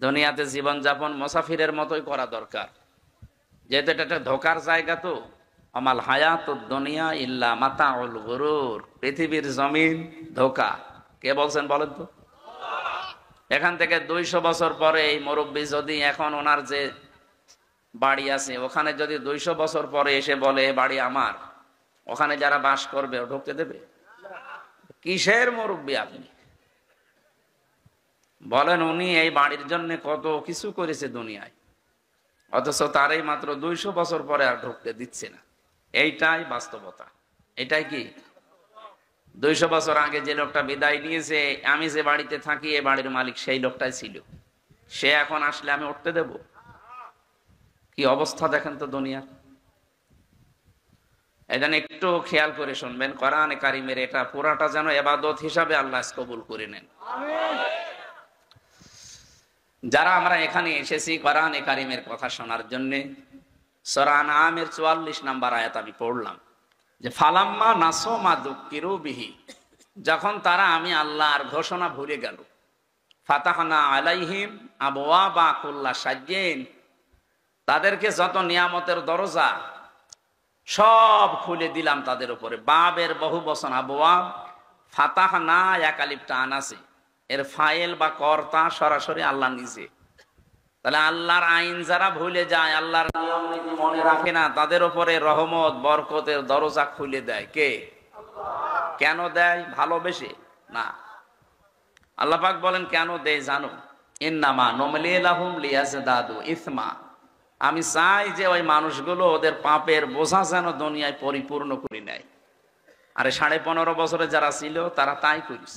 দুনিয়াতে জীবনযাপন মুসাফিরের মতোই করা দরকার, যেহেতু এটা একটা ধোকার জায়গা। তো আমাল হায়াতুদ দুনিয়া ইল্লা মাতাউল গুরুর, পৃথিবীর জমিন ধোকা। কে বলছেন বলেন তো? এখান থেকে 200 বছর পরে এই মুরব্বী যদি এখন ওনার যে বাড়ি আছে ওখানে যদি 200 বছর পরে এসে বলে বাড়ি আমার, ওখানে যারা বাস করবে ও ঢুকতে দেবে? কিসের মুরব্বী আপনি? বলেন উনি এই বাড়ির জন্য কত কিছু করেছে দুনিয়ায়, অথচ তারই মাত্র 200 বছর পরে আর ঢুকতে দিচ্ছে না। এইটাই বাস্তবতা। এটাই কি 200 বছর আগে যে লোকটা বিদায় নিয়েছে, আমি যে বাড়িতে থাকি এই বাড়ির মালিক সেই লোকটাই ছিল, সে এখন আসলে আমি উঠতে দেব? কি অবস্থা দেখেন তো দুনিয়ার। এজন্য একটু খেয়াল করে শুনবেন, কোরআনে কারিমের এটা পুরাটা যেন ইবাদত হিসাবে আল্লাহ কবুল করে নেন। যারা আমরা এখানে এসেছি কোরআনে কারিমের কথা শোনার জন্য, সূরা আনআমের 44 নম্বর আয়াত আমি পড়লাম যে ফালাম্মা নাসু মা যুকিরু বিহি, যখন তারা আমি আল্লাহর ঘোষণা ভুলে গেল, ফাতাহনা আলাইহিম আবওয়াবা কুল্লা শাইইন, তাদেরকে যত নিয়ামতের দরজা সব খুলে দিলাম তাদের উপরে। বাবের বহু বচন আবওয়াব, ফাতাহনা এক আলিফটা আনাসি, এর ফাইল বা কর্তা সরাসরি আল্লাহ নিজে। তাহলে আল্লাহর আইন যারা ভুলে যায়, আল্লাহর নিয়ম নীতি মনে রাখে না, তাদের উপরে রহমত বরকতের দরজা খুলে দেয় কে? কেন দেয়? ভালোবেসে না। আল্লাহ পাক বলেন কেন দেয় জানো? ইন্নামা নুমলি লাহুম লিয়াজদাদু ইসমা, আমি চাই যে ওই মানুষগুলো ওদের পাপের বোঝা যেন দুনিয়ায় পরিপূর্ণ করে নেয়। আরে 15.5 বছরে যারা ছিল তারা তাই করিস।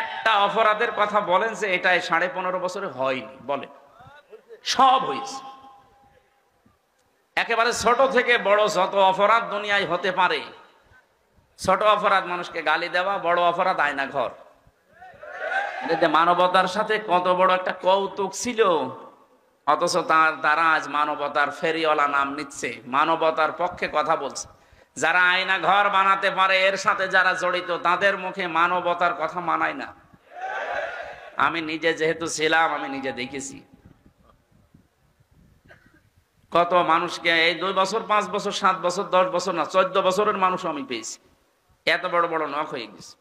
একটা অপরাধের কথা বলেন যে এটাই 15.5 বছরে হয়নি, বলেন। সব হয়েছে। একেবারে ছোট থেকে বড় যত অপরাধ দুনিয়ায় হতে পারে, ছোট অপরাধ মানুষকে গালি দেওয়া, বড় অপরাধ আয়না ঘর। মানবতার সাথে কত বড় একটা কৌতুক ছিল, অথচ তারা আজ মানবতার ফেরিওয়ালা নাম নিচ্ছে, মানবতার পক্ষে কথা বলছে। যারা আয়না ঘর বানাতে পারে এর সাথে যারা জড়িত, তাদের মুখে মানবতার কথা মানায় না। আমি নিজে যেহেতু ছিলাম, আমি নিজে দেখেছি কত মানুষকে এই 2 বছর 5 বছর 7 বছর 10 বছর না 14 বছরের মানুষ আমি পেয়েছি, এত বড় বড় নখ হয়ে গেছে,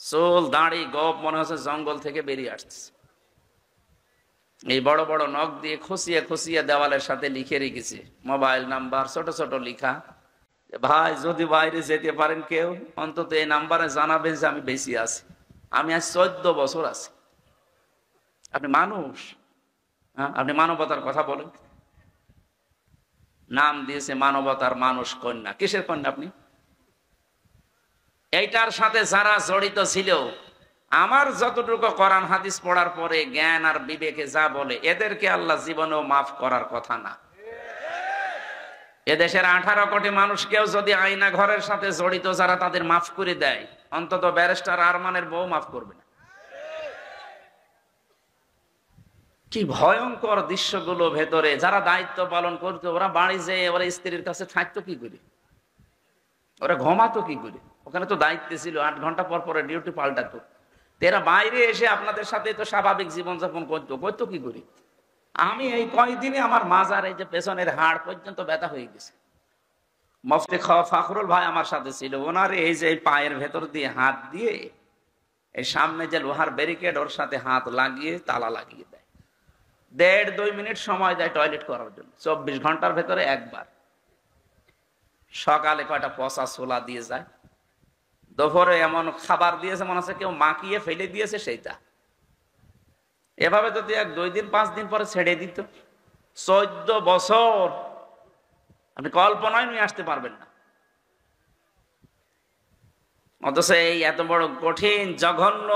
চুল দাড়ি গোপ মনে হচ্ছে জঙ্গল থেকে বেরিয়ে আসছে। এই বড় বড় নখ দিয়ে খুশিয়ে খুশিয়ে দেওয়ালের সাথে লিখে রেখেছে মোবাইল নাম্বার, ছোট ছোট লিখা, ভাই যদি বাইরে যেতে পারেন কেউ অন্তত এই নাম্বারে জানাবেন যে আমি বেশি আছি। আমি আজ 14 বছর আছি। আপনি মানুষ? হ্যাঁ, আপনি মানবতার কথা বলেন। নাম দিয়েছে মানবতার মানুষ কন্যা। কিসের কন্যা আপনি? এইটার সাথে যারা জড়িত ছিল, আমার যতটুকু কোরআন হাদিস পড়ার পরে জ্ঞান আর বিবেকে যা বলে, এদেরকে আল্লাহ জীবনেও মাফ করার কথা না। এদেশের 18 কোটি মানুষকেও যদি আয়না ঘরের সাথে জড়িত যারা তাদের মাফ করে দেয়, অন্তত ব্যারিস্টার আরমানের বউ মাফ করবে না। কি ভয়ঙ্কর দৃশ্যগুলো ভেতরে। যারা দায়িত্ব পালন করতো, ওরা বাড়ি যেয়ে ওরা স্ত্রীর কাছে থাকতো কি করে? ওরা ঘুমাতো কি করে? ওখানে তো দায়িত্ব ছিল, 8 ঘন্টা পর পরে ডিউটি পাল্টাতো। এরা বাইরে এসে আপনাদের সাথে তো স্বাভাবিক জীবনযাপন করতো কি করে? আমি এই কয়দিনে আমার মাজার এই যে পেছনের হাড় পর্যন্ত ব্যথা হয়ে গেছে। মুফতি ফখরুল ভাই আমার সাথে ছিল, ওনার এই যে পায়ের ভেতর দিয়ে হাত দিয়ে এই সামনে যে লোহার ব্যারিকেড, ওর সাথে হাত লাগিয়ে তালা লাগিয়ে দেয়। 1.5-2 মিনিট সময় দেয় টয়লেট করার জন্য, 24 ঘন্টার ভেতরে একবার। সকালে কয়টা পচা ছোলা দিয়ে যায়, দুপুরে এমন খাবার দিয়েছে মনে হচ্ছে কেউ মাখিয়ে ফেলে দিয়েছে সেইটা। এভাবে যদি 1-2 দিন 5 দিন পরে ছেড়ে দিত, 14 বছর আপনি কল্পনায় নিয়ে আসতে পারবেন না। অথচ এই এত বড় কঠিন জঘন্য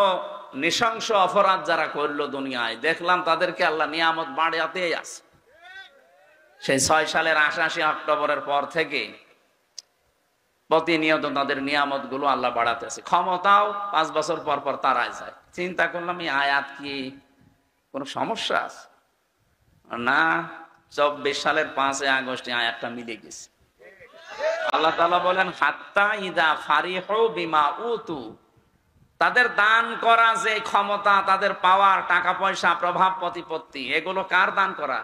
নৃশংস অপরাধ যারা করলো দুনিয়ায়, দেখলাম তাদেরকে আল্লাহ নিয়ামত বাড়াতেই আছে। সেই 6 সালের 88 অক্টোবরের পর থেকে প্রতিনিয়ত তাদের নিয়ামত গুলো আল্লাহ বাড়াতে আছে। ক্ষমতাও 5 বছর পর পর তারাই যায়। চিন্তা করলাম এই আয়াত কি কোন সমস্যা আছে? না, 24 সালের 5 আগস্ট আয়াতটা মিলে গেছে। আল্লাহ তাআলা বলেন হাত্তা ইদা ফারিহু বিমা উতু, তাদের দান করা যে ক্ষমতা, তাদের পাওয়ার, টাকা পয়সা, প্রভাব প্রতিপত্তি, এগুলো কার দান করা?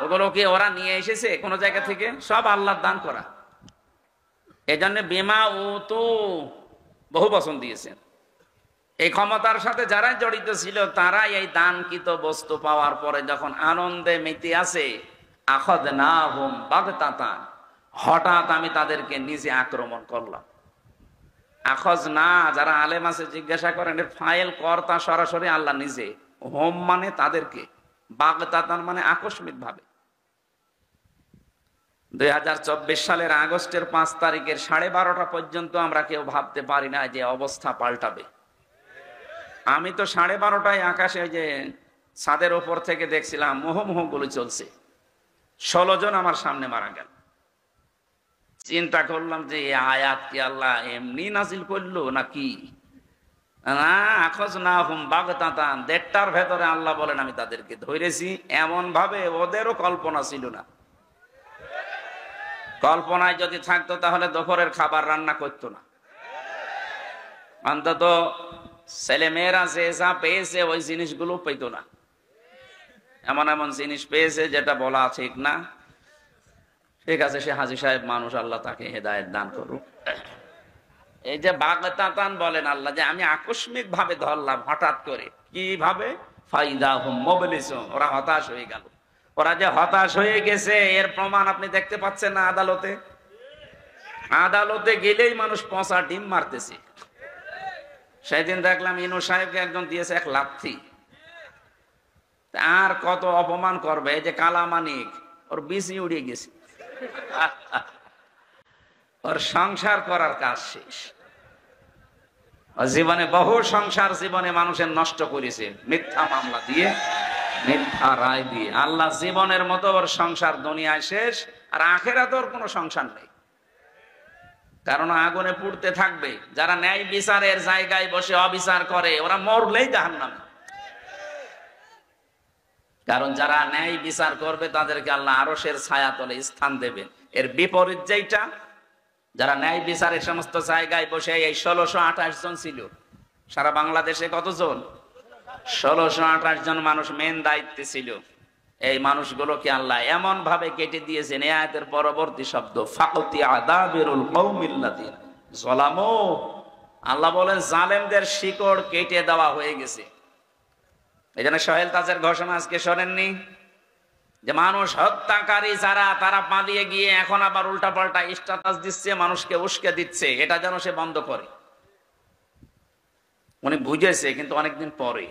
ওগুলো কি ওরা নিয়ে এসেছে কোন জায়গা থেকে? সব আল্লাহর দান করা। এজন্য বিমা উতু বহু বচন দিয়েছেন। এই ক্ষমতার সাথে যারা জড়িত ছিল তারাই এই দানকৃত বস্তু পাওয়ার পরে যখন আনন্দে মেতে আছে, আখাযনাহুম বাগতাতান, হঠাৎ আমি তাদেরকে নিজে আক্রমণ করলাম। আখাযনা, যারা আলেম আছে জিজ্ঞাসা করেন, এর ফাইল কর্তা সরাসরি আল্লাহ নিজে। হোম মানে তাদেরকে, বাগতাতান মানে আকস্মিক ভাবে। 2024 সালের আগস্টের 5 তারিখের 12:30 পর্যন্ত আমরা কেউ ভাবতে পারি না যে অবস্থা পাল্টাবে। আমি তো 12:30টায় আকাশে যে ছাদের ওপর থেকে দেখছিলাম মুহুর্মুহু গুলি চলছে, 16 জন আমার সামনে মারা গেল। চিন্তা করলাম যে এই আয়াত কি আল্লাহ এমনি নাজিল করলো নাকি? না, আখাযনাহুম বাগতাতান, 1:30টার ভেতরে আল্লাহ বলেন আমি তাদেরকে ধরেছি। এমন ভাবে ওদেরও কল্পনা ছিল না। কল্পনায় যদি থাকতো তাহলে দুপুরের খাবার রান্না করতো না। অন্তত ছেলে মেয়েরা যে যা পেয়েছে ওই জিনিসগুলো পেত না, এমন এমন জিনিস পেয়েছে যেটা বলা ঠিক না। ঠিক আছে, সে হাজী সাহেব মানুষ, আল্লাহ তাকে হেদায়েত দান করুক। এই যে বাগতাতান বলেন আল্লাহ, যে আমি আকস্মিক ভাবে ধরলাম, হঠাৎ করে কিভাবে, ফাইদাহুম মুবলিসুন, ওরা হতাশ হয়ে গেল। ওরা যে হতাশ হয়ে গেছে এর প্রমাণ আপনি দেখতে পাচ্ছেন না আদালতে। আদালতে গেলেই মানুষ পচা ডিম মারতেছে। সেদিন দেখলাম ইনু সাহেবকে একজন দিয়েছে এক লাথি। আর কত অপমান করবে। এই যে কালামানিক, ওর বিসি উড়িয়ে গেছে, ওর সংসার করার কাজ শেষ। জীবনে বহু সংসার জীবনে মানুষের নষ্ট করেছে মিথ্যা মামলা দিয়ে, মিথ্যা রায় দিয়ে। আল্লাহ জীবনের মতো ওর সংসার দুনিয়ায় শেষ, আর আখেরাতে ওর কোনো সংসার নেই, কারণ আগুনে পুড়তে থাকবে। যারা ন্যায় বিচারের জায়গায় বসে অবিচার করে ওরা মরলেই জাহান্নামে। কারণ যারা ন্যায় বিচার করবে তাদেরকে আল্লাহ আরশের ছায়াতলে স্থান দেবেন। এর বিপরীত যেটা, যারা ন্যায় বিচারের সমস্ত জায়গায় বসে, এই 1628 জন ছিল সারা বাংলাদেশে। কতজন? 1628 জন মানুষ মেন দায়িত্বে ছিল। এই মানুষগুলোকে আল্লাহ এমন ভাবে কেটে দিয়েছেন। এই আয়াতের পরবর্তী শব্দ ফাকতি আদাবিরুল কওমিল্লাযিনা যালামু, আল্লাহ বলেন জালেমদের শিকড় কেটে দেওয়া হয়ে গেছে। এই জন্য সোহেল তাজের ঘোষণা আজকে শোনেননি, যে মানুষ হত্যাকারী যারা, তারা পালিয়ে গিয়ে এখন আবার উল্টাপাল্টা স্ট্যাটাস দিচ্ছে, মানুষকে উস্কে দিচ্ছে। এটা যেন সে বন্ধ করে। উনি বুঝেছে, কিন্তু অনেকদিন পরে।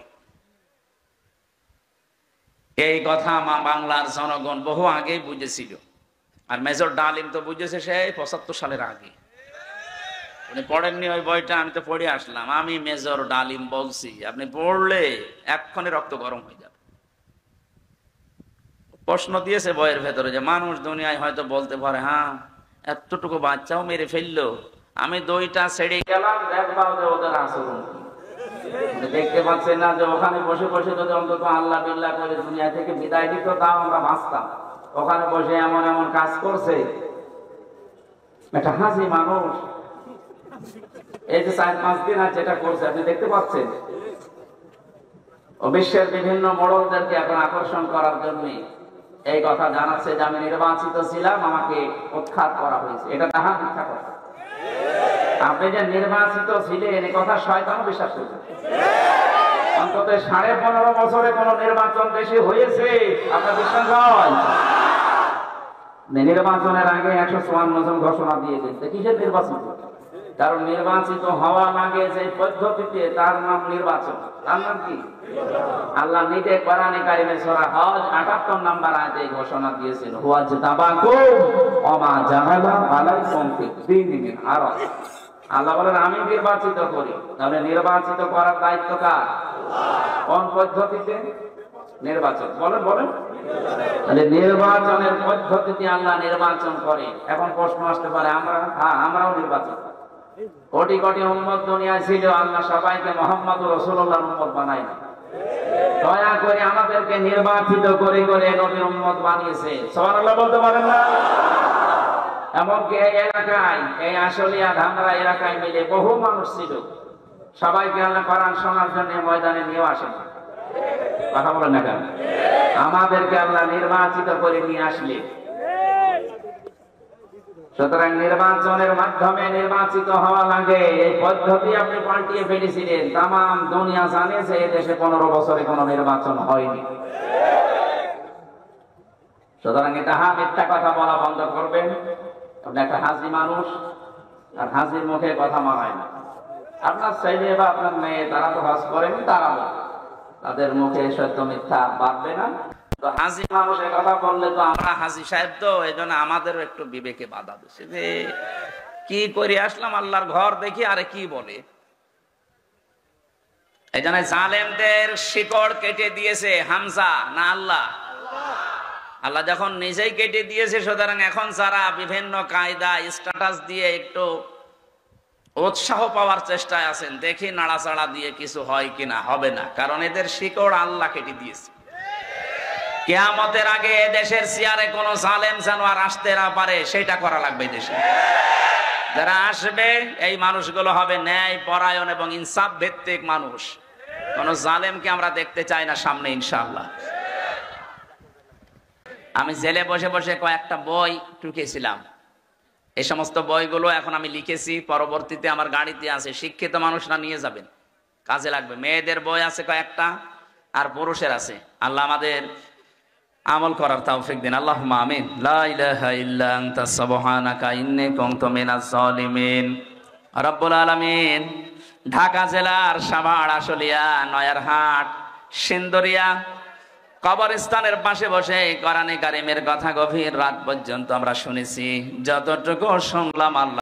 এই কথা বাংলার জনগণ বহু আগেই বুঝেছিল। আর মেজর ডালিম তো বুঝেছে সেই 75 সালের আগে। উনি পড়েননি ওই বইটা, আমি তো পড়ে আসলাম। আমি মেজর ডালিম বলছি, আপনি পড়লে এক্ষণে রক্ত গরম হয়ে যাবে। প্রশ্ন দিয়েছে বইয়ের ভেতরে, যে মানুষ দুনিয়ায় হয়তো বলতে পারে, হ্যাঁ এতটুকু বাচ্চাও মেরে ফেললো, আমি 2টা ছেড়ে গেলাম, দেখবাও যে ওদের আচরণ। দেখতে পাচ্ছেন না যে ওখানে বসে বসে যদি অন্তত আল্লাহ বিল্লাহ করে দুনিয়া থেকে বিদায় দিত, তাও আমরা বাঁচতাম। ওখানে বসে এমন এমন কাজ করছে একটা হাসি মানুষ। এই যে 4-5 দিন আর যেটা করছে আপনি দেখতে পাচ্ছেন, ও বিশ্বের বিভিন্ন মোড়লদেরকে এখন আকর্ষণ করার জন্য এই কথা জানাচ্ছে যে আমি নির্বাচিত ছিলাম, আমাকে উৎখাত করা হয়েছে। এটা তাহা মিথ্যা কথা। আপনি যে নির্বাচিত ছিলেন এই কথা শয়তানও বিশ্বাস করছে। অন্তত 15.5 বছরে কোন নির্বাচন দেশে হয়েছে আপনার বিশ্বাস হয়? নির্বাচনের আগে 154 জন ঘোষণা দিয়ে দিচ্ছে। কিসের নির্বাচিত? কারণ নির্বাচিত হওয়া লাগে যে পদ্ধতিতে, তার নাম নির্বাচন। তার নাম কি? আল্লাহ নিজে কোরআনে কারিমে সূরা হজ 78 নম্বর আয়াতে ঘোষণা দিয়েছেন, ওয়াজতাবাকুম ওমা জাআলা আলাইকুম ফিদ-দীনি মিন হারাজ। আল্লাহ বলেন আমি নির্বাচিত করি। তাহলে নির্বাচিত করার দায়িত্ব কার? কোন পদ্ধতিতে নির্বাচন? বলেন বলেন। তাহলে নির্বাচনের পদ্ধতিতে আল্লাহ নির্বাচন করে। এখন প্রশ্ন আসতে পারে, আমরাও নির্বাচন। কোটি কোটি উম্মত দুনিয়ায় ছিল, আল্লাহ সবাইকে মুহাম্মদুর রাসূলুল্লাহর উম্মত বানায়নি। দয়া করে আমাদেরকে নির্বাচিত করে করে নবীর উম্মত বানিয়েছে। সুবহানাল্লাহ বলতে পারেন না? এমনকি এই এলাকায়, এই আশুলিয়া ধামরা এলাকায় মিলে বহু মানুষ ছিল, সবাইকে আল্লাহ কোরআন শোনার জন্য ময়দানে নিয়ে আসেন। কথা বলেন না কেন? আমাদেরকে আল্লাহ নির্বাচিত করে নিয়ে আসলে, সুতরাং নির্বাচনের মাধ্যমে নির্বাচিত হওয়া লাগে। এই পদ্ধতি আপনি পাল্টিয়ে ফেলেছিলেন। তাম দুনিয়া জানে যে এদেশে 15 বছরে কোনো নির্বাচন হয়নি। সুতরাং এটা মিথ্যা কথা বলা বন্ধ করবেন। আপনি একটা হাজি মানুষ, আর হাজির মুখে কথা মানায় না। আপনার ছেলে বা আপনার মেয়ে তারা তো হজ করেন, তাদের মুখে সত্য মিথ্যা বাঁধবে না। তো হাজি মানুষের কথা বললে তো আমরা হাজি সাহেব, তো এই জন্য আমাদেরও একটু বিবেকে বাধা দিচ্ছে যে কি করে আসলাম আল্লাহর ঘর দেখি, আরে কি বলে। এই জন্য জালেমদের শিকড় কেটে দিয়েছে হামজা না আল্লাহ? আল্লাহ যখন নিজেই কেটে দিয়েছে, সুতরাং এখন যারা বিভিন্ন কায়দা স্ট্যাটাস দিয়ে একটু উৎসাহ পাওয়ার চেষ্টায় আছেন, দেখি নাড়াচাড়া দিয়ে কিছু হয় কিনা। হবে না, কারণ এদের শিকড় আল্লাহ কেটে দিয়েছে। কিয়ামতের আগে দেশের চেয়ারে কোন জালেম যেন আর আসতে না পারে, সেটা করা লাগবে দেশে। যারা আসবে এই মানুষগুলো হবে ন্যায় পরায়ণ এবং ইনসাফ ভিত্তিক মানুষ। কোন জালেমকে আমরা দেখতে চাই না সামনে, ইনশাআল্লাহ। আমি জেলে বসে বসে কয়েকটা বই টুকেছিলাম। এই সমস্ত বইগুলো এখন আমি লিখেছি, পরবর্তীতে আমার গাড়িতে আছে, শিক্ষিত মানুষরা নিয়ে যাবেন, কাজে লাগবে। মেয়েদের বই আছে কয়েকটা, আর পুরুষের আছে। আল্লাহ আমাদের আমল করার তৌফিক দিন, আল্লাহুম্মা আমিন। লা ইলাহা ইল্লা আনতা সুবহানাকা ইন্নী কুনতু মিনাজ জালিমিন। রব্বুল আলামিন ঢাকা জেলার সাভার, আশুলিয়া, নয়ারহাট, সিন্দুরিয়া কবরস্থানের পাশে বসে কোরআনে কারিমের কথা গভীর রাত পর্যন্ত আমরা শুনেছি। যতটুকু শুনলাম আল্লাহ